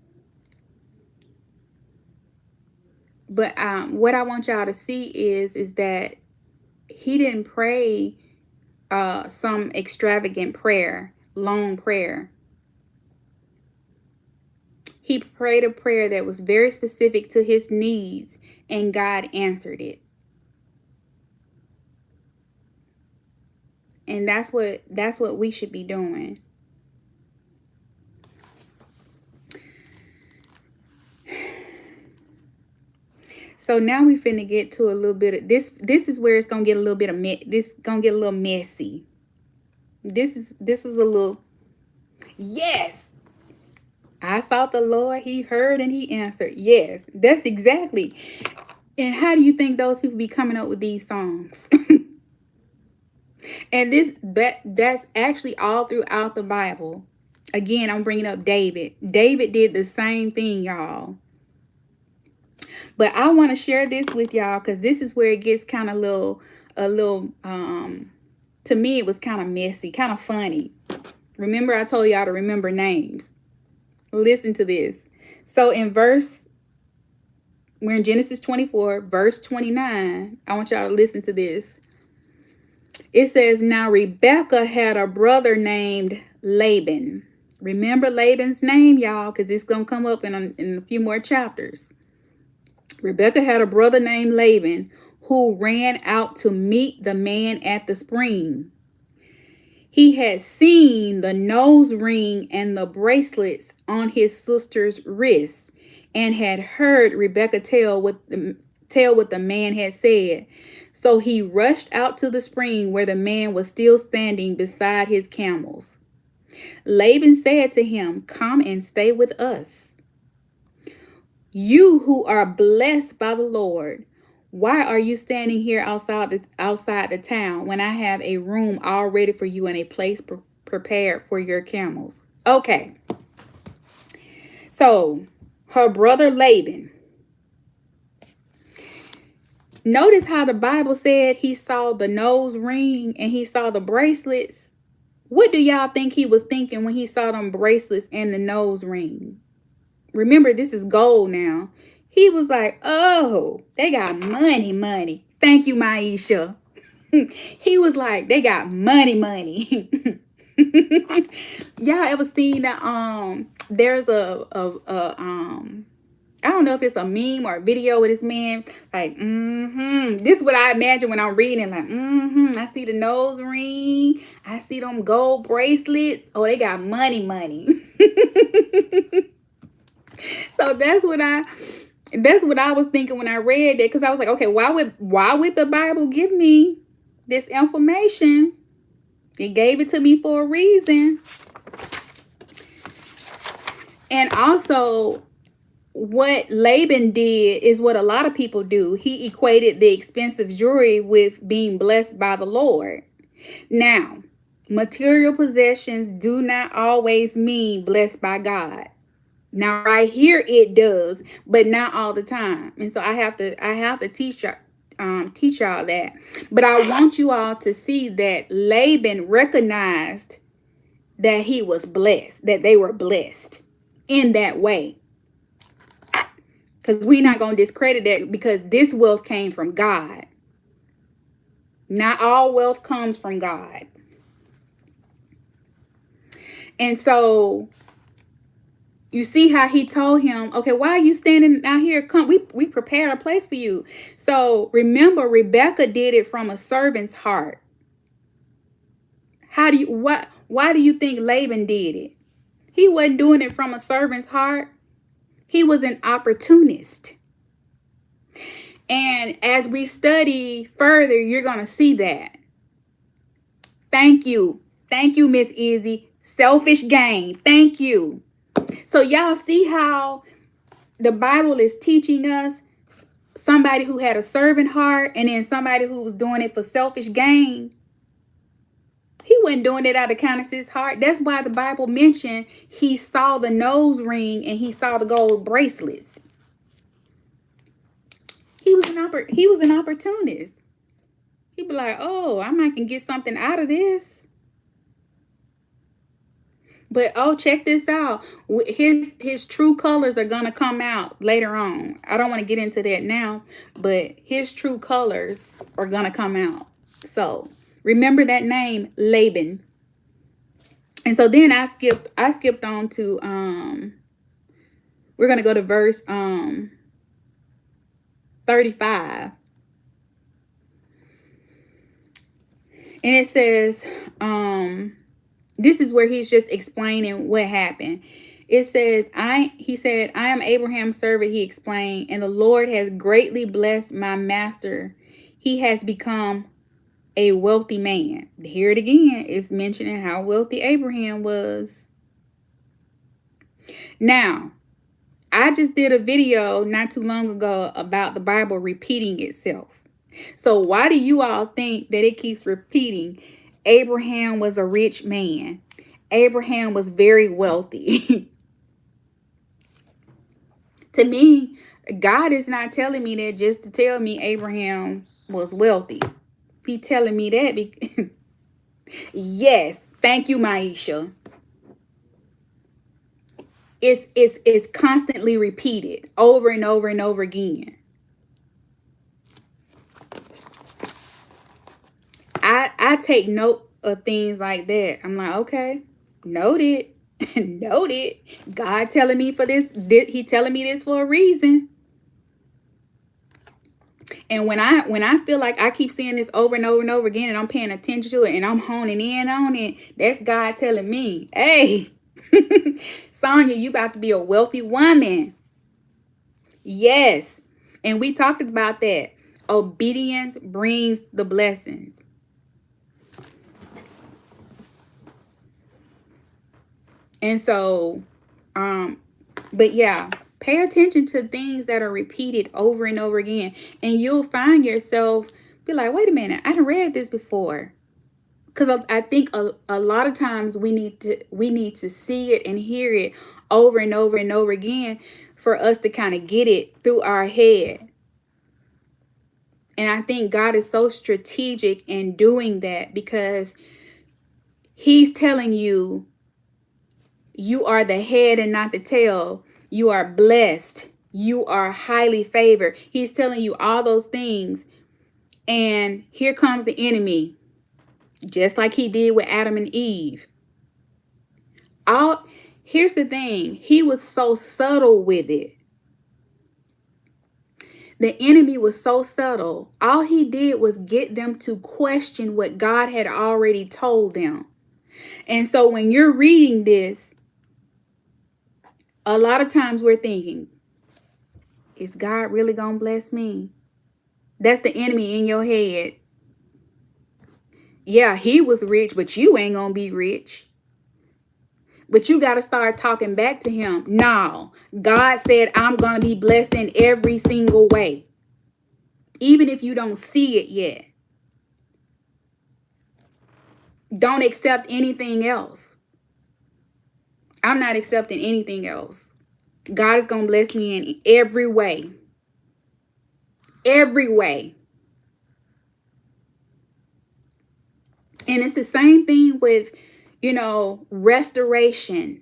But what I want y'all to see is that he didn't pray some extravagant prayer, long prayer. He prayed a prayer that was very specific to his needs, and God answered it. And that's what we should be doing. So now we finna get to a little bit of this. This is where it's gonna get a little bit of this gonna get a little messy. This is a little. Yes, I sought the Lord. He heard and he answered. Yes, that's exactly. And how do you think those people be coming up with these songs? And that's actually all throughout the Bible. Again, I'm bringing up David. David did the same thing, y'all. But I want to share this with y'all because this is where it gets kind of a little to me it was kind of messy, kind of funny. Remember I told y'all to remember names. Listen to this. So we're in Genesis 24, verse 29. I want y'all to listen to this. It says, "Now Rebekah had a brother named Laban." Remember Laban's name, y'all, because it's going to come up in a few more chapters. Rebekah had a brother named Laban who ran out to meet the man at the spring. He had seen the nose ring and the bracelets on his sister's wrists and had heard Rebekah tell what the man had said. So he rushed out to the spring where the man was still standing beside his camels. Laban said to him, "Come and stay with us. You who are blessed by the Lord, why are you standing here outside the town when I have a room all ready for you and a place prepared for your camels?" Okay. So her brother Laban. Notice how the Bible said he saw the nose ring and he saw the bracelets. What do y'all think he was thinking when he saw them bracelets and the nose ring? Remember, this is gold now. He was like, "Oh, they got money. Thank you, Maisha." He was like, "They got money." Y'all ever seen that? There's I don't know if it's a meme or a video with this man. Like, this is what I imagine when I'm reading. Like, I see the nose ring. I see them gold bracelets. Oh, they got money. So that's what I was thinking when I read it, because I was like, okay, why would the Bible give me this information? It gave it to me for a reason. And also, what Laban did is what a lot of people do. He equated the expensive jewelry with being blessed by the Lord. Now, material possessions do not always mean blessed by God. Now, right here it does, but not all the time. And so I have to teach y'all that. But I want you all to see that Laban recognized that he was blessed, that they were blessed in that way. Because we're not going to discredit that, because this wealth came from God. Not all wealth comes from God. And so you see how he told him, okay, why are you standing out here? Come, we prepared a place for you. So remember, Rebecca did it from a servant's heart. Why do you think Laban did it? He wasn't doing it from a servant's heart. He was an opportunist. And as we study further, you're going to see that. Thank you. Thank you, Miss Izzy. Selfish gain. Thank you. So y'all see how the Bible is teaching us somebody who had a servant heart and then somebody who was doing it for selfish gain. He wasn't doing it out of kindness of his heart. That's why the Bible mentioned he saw the nose ring and he saw the gold bracelets. He was an opportunist. He'd be like, oh, I might can get something out of this. But oh, check this out. His true colors are going to come out later on. I don't want to get into that now, but his true colors are going to come out. So remember that name, Laban. And so then I skipped on to we're going to go to verse 35. And it says, this is where he's just explaining what happened. It says, he said, I am Abraham's servant, he explained, and the Lord has greatly blessed my master. He has become a wealthy man. Here it again is mentioning how wealthy Abraham was. Now, I just did a video not too long ago about the Bible repeating itself. So why do you all think that it keeps repeating? Abraham was a rich man. Abraham was very wealthy. To me, God is not telling me that just to tell me Abraham was wealthy. He's telling me that because yes, thank you, Maisha. It's constantly repeated over and over and over again. I take note of things like that. I'm like, okay, noted. Noted. God telling me for this. He telling me this for a reason. And when I feel like I keep seeing this over and over and over again and I'm paying attention to it and I'm honing in on it, that's God telling me, hey, Sonia, you about to be a wealthy woman. Yes. And we talked about that. Obedience brings the blessings. And so, but yeah, pay attention to things that are repeated over and over again. And you'll find yourself be like, wait a minute, I done read this before. Because I think a lot of times we need to see it and hear it over and over and over again for us to kind of get it through our head. And I think God is so strategic in doing that because he's telling you, you are the head and not the tail. You are blessed. You are highly favored. He's telling you all those things. And here comes the enemy. Just like he did with Adam and Eve. Here's the thing. He was so subtle with it. The enemy was so subtle. All he did was get them to question what God had already told them. And so when you're reading this, a lot of times we're thinking, is God really going to bless me? That's the enemy in your head. Yeah, he was rich, but you ain't going to be rich. But you got to start talking back to him. No, God said, I'm going to be blessed in every single way. Even if you don't see it yet. Don't accept anything else. I'm not accepting anything else. God is going to bless me in every way. Every way. And it's the same thing with, restoration,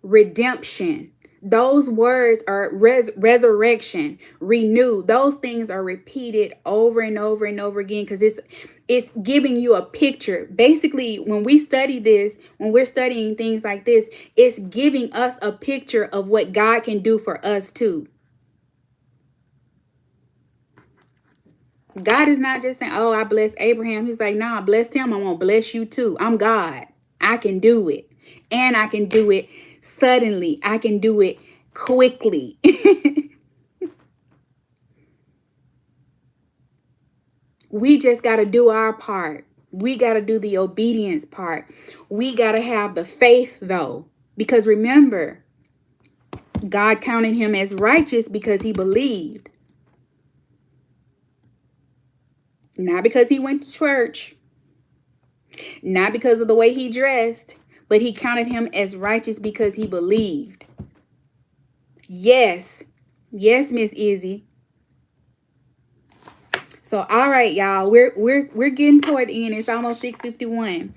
redemption. Those words are resurrection, renew. Those things are repeated over and over and over again because it's giving you a picture. Basically, when we study this, when we're studying things like this, it's giving us a picture of what God can do for us too. God is not just saying, oh, I blessed Abraham. He's like, nah, I blessed him. I'm going to bless you too. I'm God. I can do it. And I can do it suddenly. I can do it quickly. We just got to do our part. We got to do the obedience part. We got to have the faith though. Because remember, God counted him as righteous because he believed. Not because he went to church. Not because of the way he dressed. But he counted him as righteous because he believed. Yes. Yes, Miss Izzy. So, all right, y'all. We're getting toward the end. It's almost 6:51.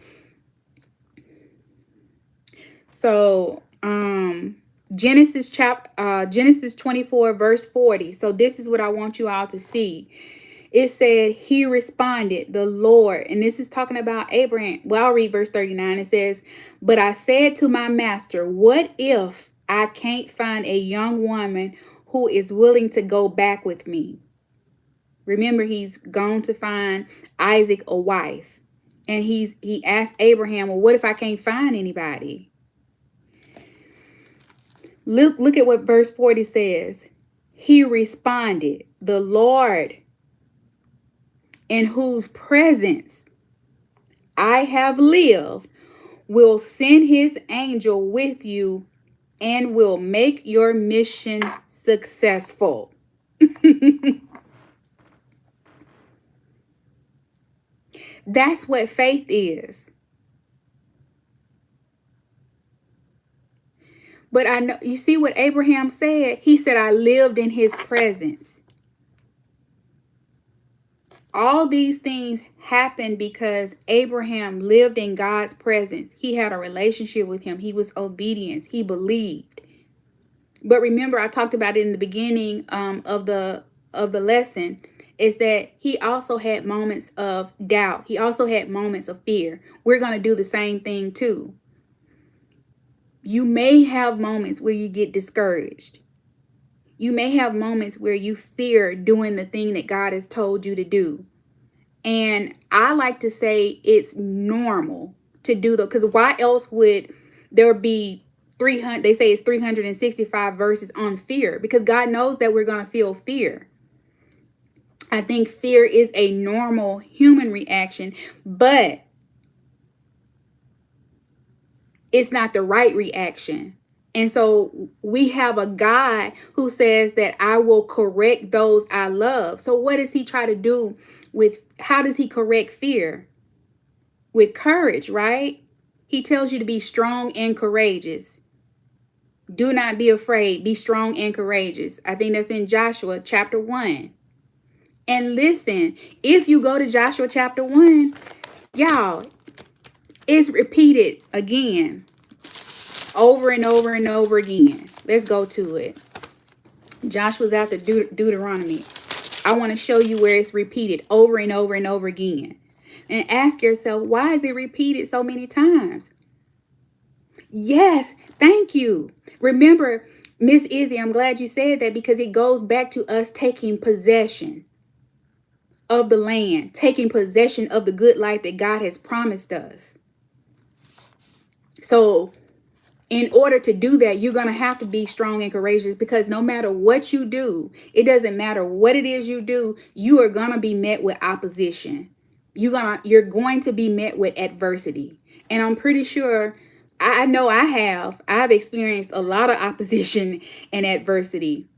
So, Genesis 24 verse 40. So this is what I want you all to see. It said, he responded, the Lord, and this is talking about Abraham. Well, I'll read verse 39. It says, but I said to my master, what if I can't find a young woman who is willing to go back with me? Remember, he's gone to find Isaac a wife. And he asked Abraham, well, what if I can't find anybody? Look at what verse 40 says. He responded, the Lord, in whose presence I have lived, will send his angel with you and will make your mission successful. That's what faith is. But I know, you see what Abraham said? He said, I lived in his presence. All these things happened because Abraham lived in God's presence. He had a relationship with him. He was obedient. He believed. But remember, I talked about it in the beginning of the lesson, is that he also had moments of doubt. He also had moments of fear. We're going to do the same thing too. You may have moments where you get discouraged. You may have moments where you fear doing the thing that God has told you to do. And I like to say it's normal to do that, because why else would there be 300? They say it's 365 verses on fear, because God knows that we're going to feel fear. I think fear is a normal human reaction, but it's not the right reaction. And so we have a God who says that I will correct those I love. So what does he try to do with, how does he correct fear? With courage, right? He tells you to be strong and courageous. Do not be afraid. Be strong and courageous. I think that's in Joshua chapter 1. And listen, if you go to Joshua chapter 1, y'all, it's repeated again, over and over and over again. Let's go to it. Joshua's after Deuteronomy. I want to show you where it's repeated over and over and over again. And ask yourself, why is it repeated so many times? Yes, thank you. Remember, Miss Izzy, I'm glad you said that, because it goes back to us taking possession of the land, taking possession of the good life that God has promised us. So in order to do that, you're going to have to be strong and courageous, because no matter what you do, it doesn't matter what it is you do, you are going to be met with opposition. You're going to be met with adversity. And I'm pretty sure, I know I've experienced a lot of opposition and adversity.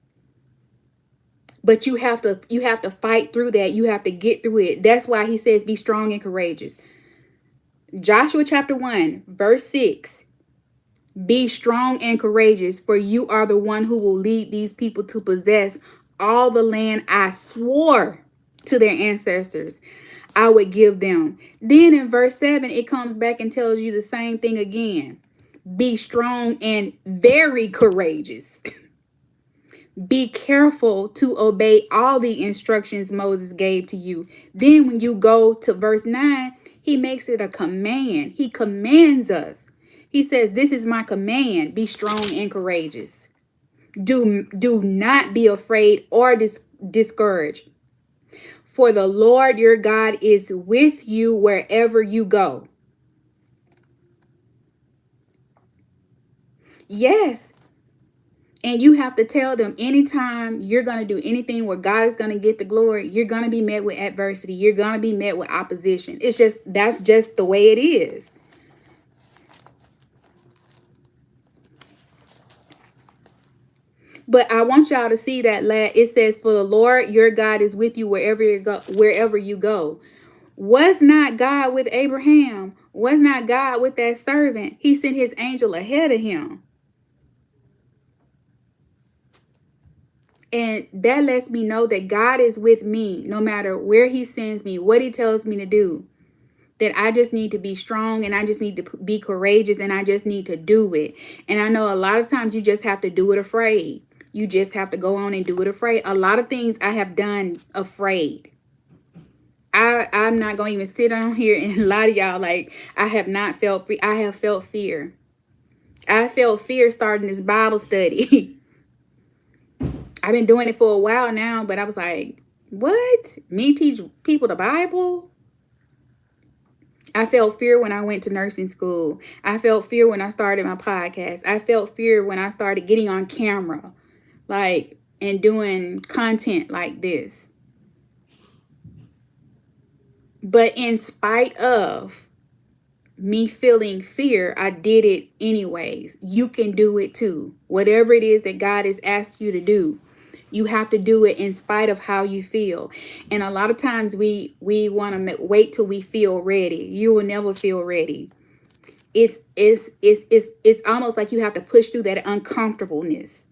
But you have to fight through that. You have to get through it. That's why he says be strong and courageous. Joshua chapter 1, verse 6. Be strong and courageous, for you are the one who will lead these people to possess all the land I swore to their ancestors I would give them. Then in verse 7, it comes back and tells you the same thing again. Be strong and very courageous. Be careful to obey all the instructions Moses gave to you. Then when you go to verse 9, he makes it a command. He commands us. He says, this is my command. Be strong and courageous. Do not be afraid or discouraged. For the Lord your God is with you wherever you go. Yes. And you have to tell them anytime you're going to do anything where God is going to get the glory, you're going to be met with adversity. You're going to be met with opposition. That's just the way it is. But I want y'all to see that it says, for the Lord your God is with you wherever you go. Was not God with Abraham? Was not God with that servant? He sent his angel ahead of him. And that lets me know that God is with me no matter where he sends me, what he tells me to do. That I just need to be strong and I just need to be courageous and I just need to do it. And I know a lot of times you just have to do it afraid. You just have to go on and do it afraid. A lot of things I have done afraid. I'm not going to even sit on here and lie to y'all like I have not felt free. I have felt fear. I felt fear starting this Bible study. I've been doing it for a while now, but I was like, what? Me teach people the Bible? I felt fear when I went to nursing school. I felt fear when I started my podcast. I felt fear when I started getting on camera, and doing content like this. But in spite of me feeling fear, I did it anyways. You can do it too. Whatever it is that God has asked you to do, you have to do it in spite of how you feel. And a lot of times we want to wait till we feel ready. You will never feel ready. It's almost like you have to push through that uncomfortableness.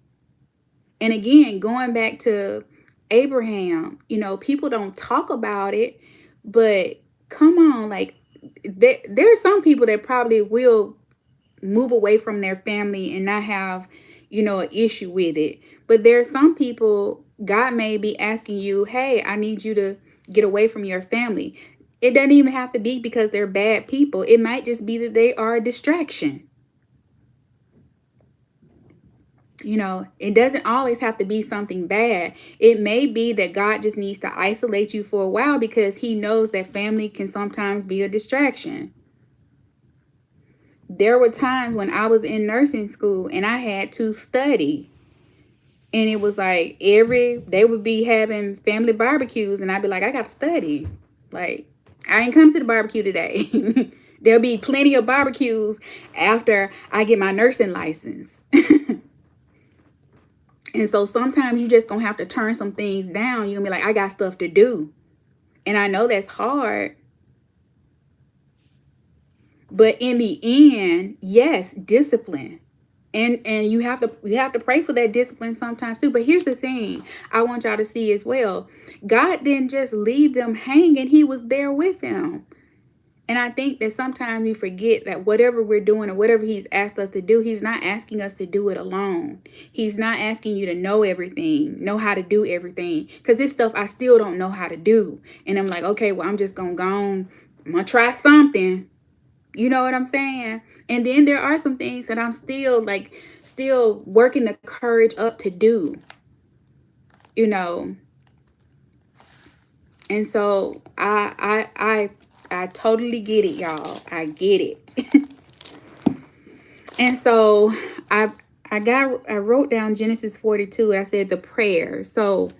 And again, going back to Abraham, people don't talk about it, but come on, there are some people that probably will move away from their family and not have, an issue with it. But there are some people, God may be asking you, hey, I need you to get away from your family. It doesn't even have to be because they're bad people. It might just be that they are a distraction. It doesn't always have to be something bad. It may be that God just needs to isolate you for a while because he knows that family can sometimes be a distraction. There were times when I was in nursing school and I had to study. And it was like they would be having family barbecues and I'd be like, I got to study. Like, I ain't come to the barbecue today. There'll be plenty of barbecues after I get my nursing license. And so sometimes you just gonna have to turn some things down. You're gonna be like, I got stuff to do. And I know that's hard. But in the end, yes, discipline. And you have to pray for that discipline sometimes too. But here's the thing I want y'all to see as well. God didn't just leave them hanging. He was there with them. And I think that sometimes we forget that whatever we're doing or whatever he's asked us to do, he's not asking us to do it alone. He's not asking you to know everything, know how to do everything. Because this stuff I still don't know how to do. And I'm like, okay, well, I'm just going to go on. I'm going to try something. You know what I'm saying? And then there are some things that I'm still working the courage up to do. And so I totally get it, y'all. I get it. And so I wrote down Genesis 42. I said the prayer. So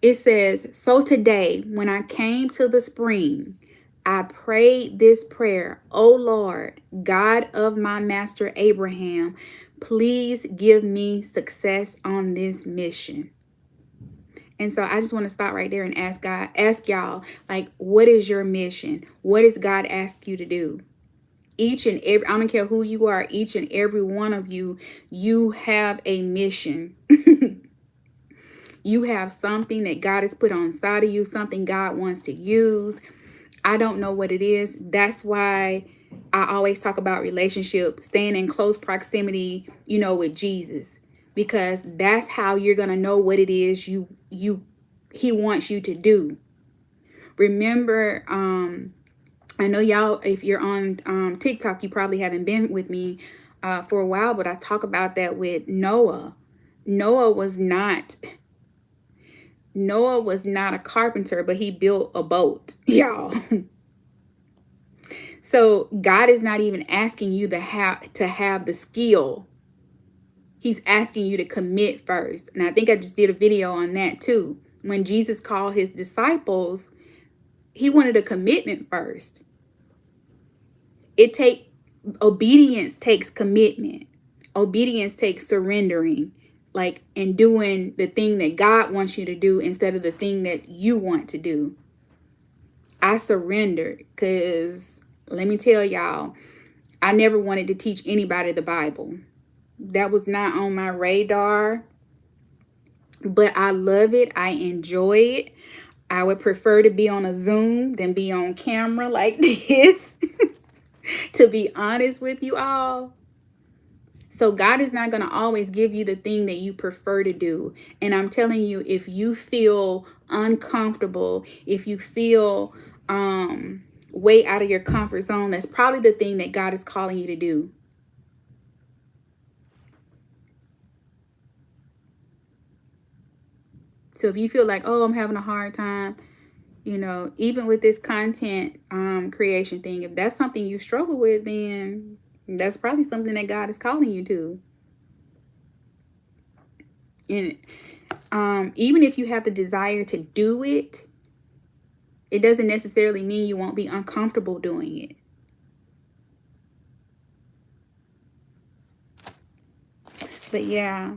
it says, so today when I came to the spring, I prayed this prayer. O Lord, God of my master Abraham, please give me success on this mission. And so I just want to stop right there and ask y'all, what is your mission? What does God ask you to do? Each and every, I don't care who you are, each and every one of you, you have a mission. You have something that God has put on inside of you, something God wants to use. I don't know what it is. That's why I always talk about relationship, staying in close proximity, you know, with Jesus, because that's how you're going to know what it is he wants you to do. Remember, I know y'all, if you're on TikTok, you probably haven't been with me for a while, but I talk about that with Noah. Noah was not a carpenter, but he built a boat, y'all. So God is not even asking you to have the skill. He's asking you to commit first. And I think I just did a video on that too. When Jesus called his disciples, he wanted a commitment first. Obedience takes commitment. Obedience takes surrendering, like, and doing the thing that God wants you to do instead of the thing that you want to do. I surrendered because let me tell y'all, I never wanted to teach anybody the Bible. That was not on my radar, but I love it. I enjoy it. I would prefer to be on a Zoom than be on camera like this, to be honest with you all. So God is not going to always give you the thing that you prefer to do. And I'm telling you, if you feel uncomfortable, if you feel way out of your comfort zone, that's probably the thing that God is calling you to do. So if you feel like, oh, I'm having a hard time, you know, even with this content creation thing, if that's something you struggle with, then that's probably something that God is calling you to. And even if you have the desire to do it, it doesn't necessarily mean you won't be uncomfortable doing it. But yeah.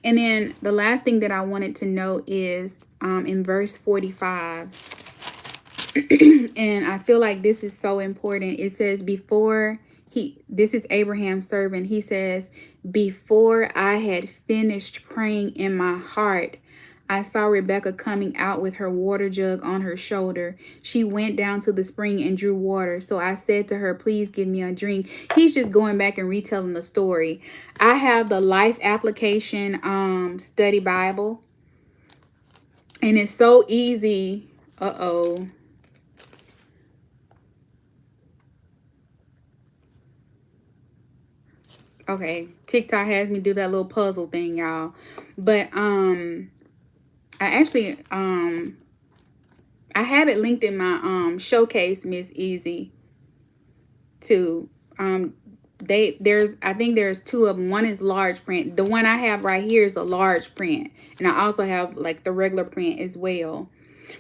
And then the last thing that I wanted to note is in verse 45. And I feel like this is so important. It says, this is Abraham's servant. He says, before I had finished praying in my heart, I saw Rebecca coming out with her water jug on her shoulder. She went down to the spring and drew water. So I said to her, please give me a drink. He's just going back and retelling the story. I have the Life Application Study Bible. And it's so easy. Okay, TikTok has me do that little puzzle thing, y'all. But I actually I have it linked in my showcase, Miss Easy, too. I think there's two of them. One is large print. The one I have right here is the large print, and I also have like the regular print as well.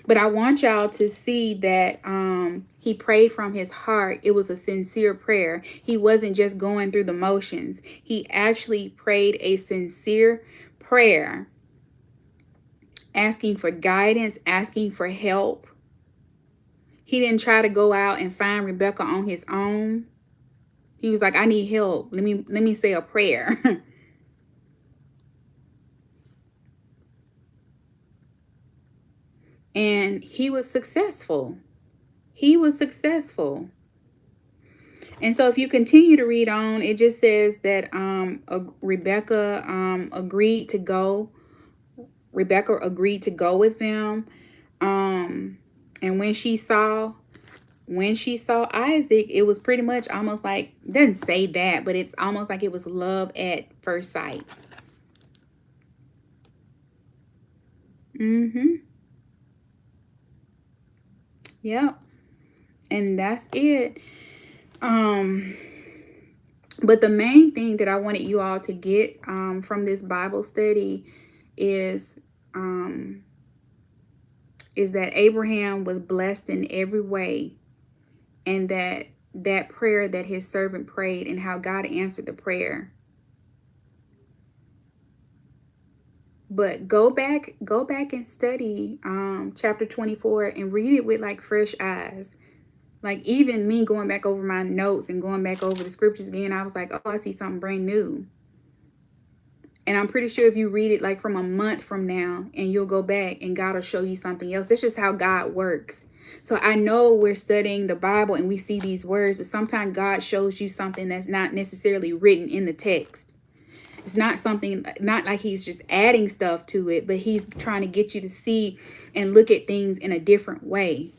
But I want y'all to see that he prayed from his heart. It was a sincere prayer. He wasn't just going through the motions. He actually prayed a sincere prayer, asking for guidance, asking for help. He didn't try to go out and find Rebecca on his own. He was like, I need help. Let me say a prayer. And he was successful. He was successful. And so if you continue to read on, it just says that Rebecca agreed to go. Rebecca agreed to go with them. And when she saw Isaac, it was pretty much almost like, it doesn't say that, but it's almost like it was love at first sight. Yep. And that's it. But the main thing that I wanted you all to get from this Bible study is that Abraham was blessed in every way, and that prayer that his servant prayed and how God answered the prayer. But go back and study chapter 24 and read it with like fresh eyes. Like even me going back over my notes and going back over the scriptures again, I was like, oh, I see something brand new. And I'm pretty sure if you read it like from a month from now and you'll go back and God will show you something else. It's just how God works. So I know we're studying the Bible and we see these words, but sometimes God shows you something that's not necessarily written in the text. It's not something, not like he's just adding stuff to it, but he's trying to get you to see and look at things in a different way.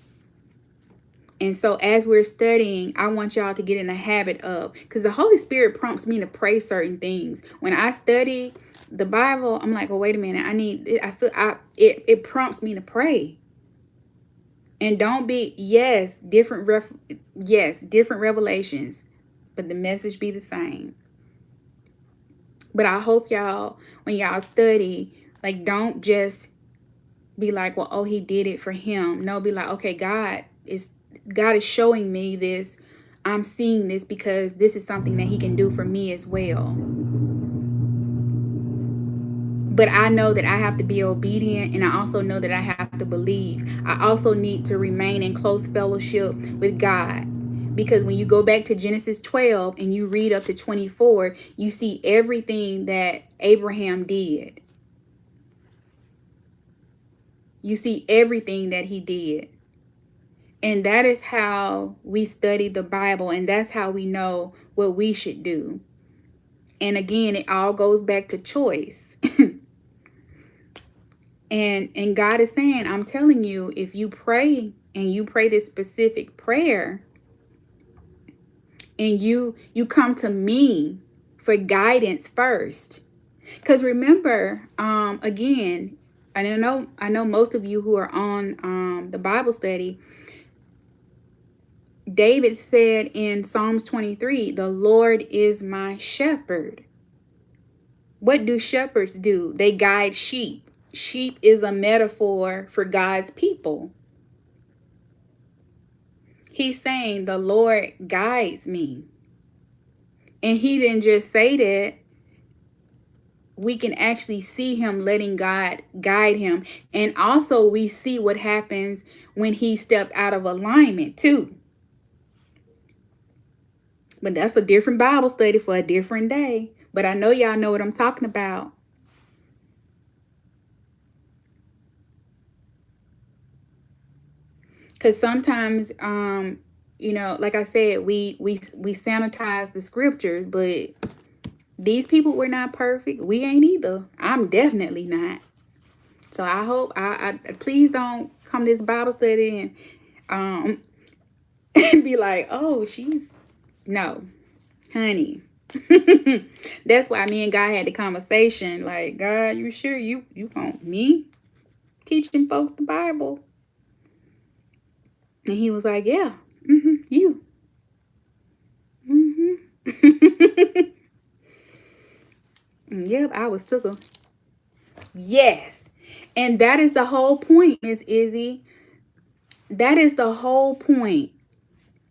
And so as we're studying, I want y'all to get in a habit of, because the Holy Spirit prompts me to pray certain things. When I study the Bible, I'm like, oh, wait a minute. It prompts me to pray. And don't be, different revelations, but the message be the same. But I hope y'all, when y'all study, like, don't just be like, well, oh, he did it for him. No, be like, okay, God is showing me this. I'm seeing this because this is something that he can do for me as well. But I know that I have to be obedient, and I also know that I have to believe. I also need to remain in close fellowship with God. Because when you go back to Genesis 12 and you read up to 24, you see everything that Abraham did. You see everything that he did. And that is how we study the Bible, and that's how we know what we should do. And again, it all goes back to choice. And God is saying, I'm telling you, if you pray and you pray this specific prayer and you come to me for guidance first. Because remember, again, I know most of you who are on the Bible study, David said in Psalms 23, the Lord is my shepherd. What do shepherds do? They guide sheep. Sheep is a metaphor for God's people. He's saying the Lord guides me. And he didn't just say that. We can actually see him letting God guide him. And also we see what happens when he stepped out of alignment too. But that's a different Bible study for a different day. But I know y'all know what I'm talking about. Because sometimes, like I said, we sanitize the scriptures, but these people were not perfect. We ain't either. I'm definitely not. So I hope, I please don't come to this Bible study and be like, oh, no, honey. That's why me and God had the conversation. Like, God, you sure you want me teaching folks the Bible? And he was like, yeah, you. Yep, I was tickled. Yes. And that is the whole point, Miss Izzy. That is the whole point.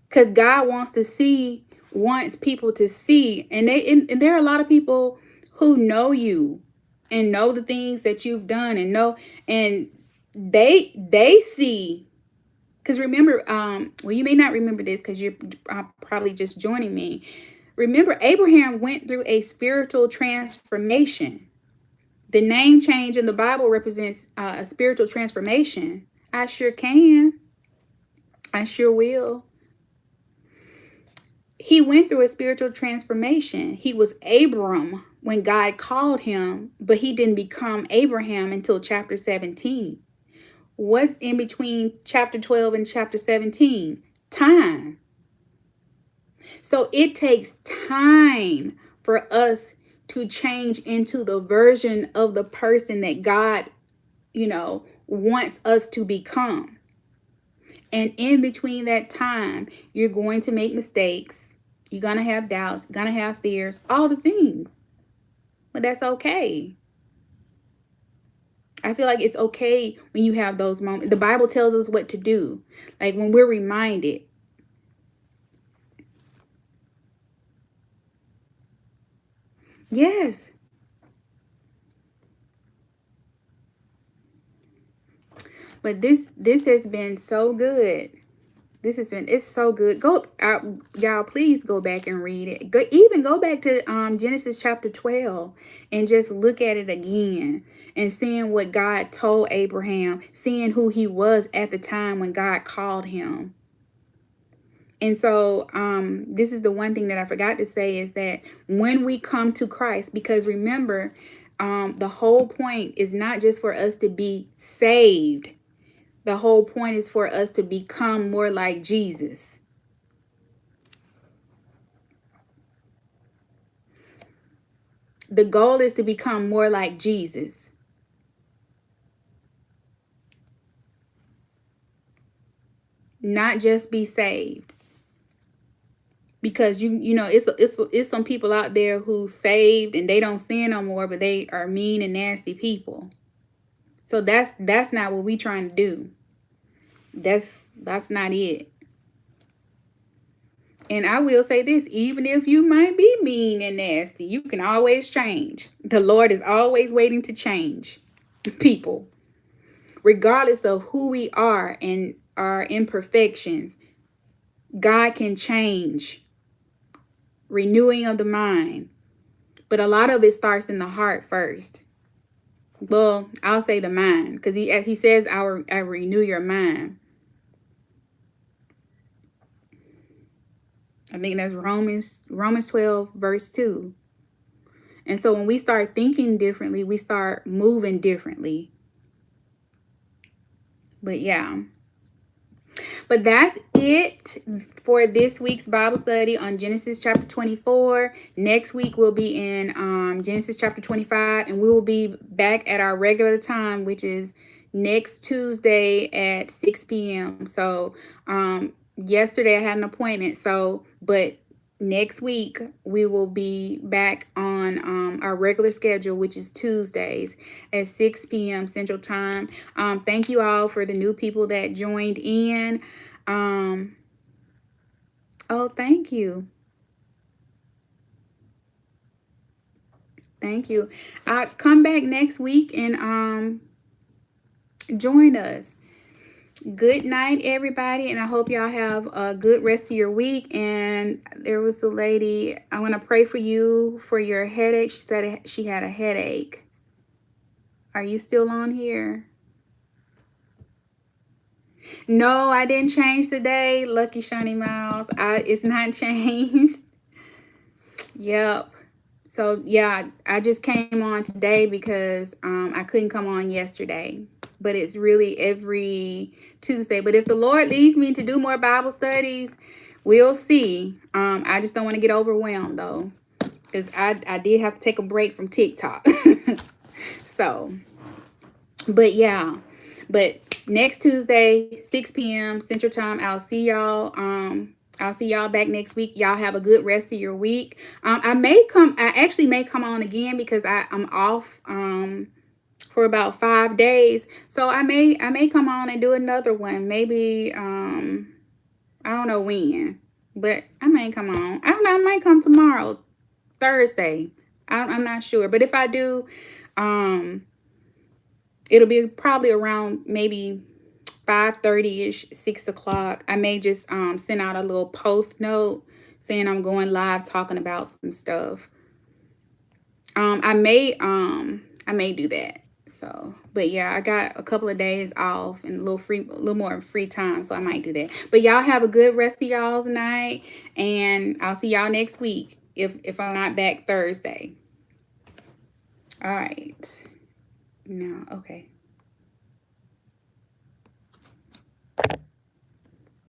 Because God wants people to see. And there are a lot of people who know you and know the things that you've done and they see. Because remember, well, you may not remember this because you're probably just joining me. Remember, Abraham went through a spiritual transformation. The name change in the Bible represents a spiritual transformation. I sure can. I sure will. He went through a spiritual transformation. He was Abram when God called him, but he didn't become Abraham until chapter 17. What's in between chapter 12 and chapter 17? Time. So it takes time for us to change into the version of the person that God, wants us to become. And in between that time, you're going to make mistakes. You're going to have doubts, you're going to have fears, all the things. But that's okay. I feel like it's okay when you have those moments. The Bible tells us what to do. Like when we're reminded. Yes. But this has been so good. This has been, it's so good. Go out, y'all, please go back and read it. Even go back to Genesis chapter 12 and just look at it again and seeing what God told Abraham, seeing who he was at the time when God called him. And so this is the one thing that I forgot to say, is that when we come to Christ, because remember, the whole point is not just for us to be saved. The whole point is for us to become more like Jesus. The goal is to become more like Jesus. Not just be saved. Because you know, it's some people out there who saved and they don't sin no more, but they are mean and nasty people. So that's not what we trying to do. That's not it. And I will say this, even if you might be mean and nasty, you can always change. The Lord is always waiting to change people. Regardless of who we are and our imperfections, God can change. Renewing of the mind. But a lot of it starts in the heart first. Well, I'll say the mind, because he says, I renew your mind. I think that's Romans 12 verse 2. And so when we start thinking differently, we start moving differently. But yeah. But that's it for this week's Bible study on Genesis chapter 24. Next week we'll be in Genesis chapter 25, and we will be back at our regular time, which is next Tuesday at 6 p.m. So yesterday I had an appointment, but next week we will be back on our regular schedule, which is Tuesdays at 6 p.m. Central Time. Thank you all for the new people that joined in. Oh, thank you. Thank you. Come back next week and join us. Good night, everybody, and I hope y'all have a good rest of your week. And there was the lady, I want to pray for you for your headache. She said she had a headache. Are you still on here? No, I didn't change today. Lucky Shiny Mouth. It's not changed. Yep. So yeah, I just came on today because I couldn't come on yesterday. But it's really every Tuesday. But if the Lord leads me to do more Bible studies, we'll see. I just don't want to get overwhelmed though, because I did have to take a break from TikTok. So, but yeah. But next Tuesday, 6 p.m. Central Time, I'll see y'all. I'll see y'all back next week. Y'all have a good rest of your week. I actually may come on again because I'm off for about 5 days. So I may come on and do another one. Maybe I don't know when, but I may come on. I don't know, I might come tomorrow, Thursday. I'm not sure. But if I do, it'll be probably around maybe 5:30-ish, 6 o'clock. I may just send out a little post note saying I'm going live talking about some stuff. I may do that. So, but yeah, I got a couple of days off and a little more free time, so I might do that. But y'all have a good rest of y'all's night, and I'll see y'all next week if I'm not back Thursday. All right. No, okay.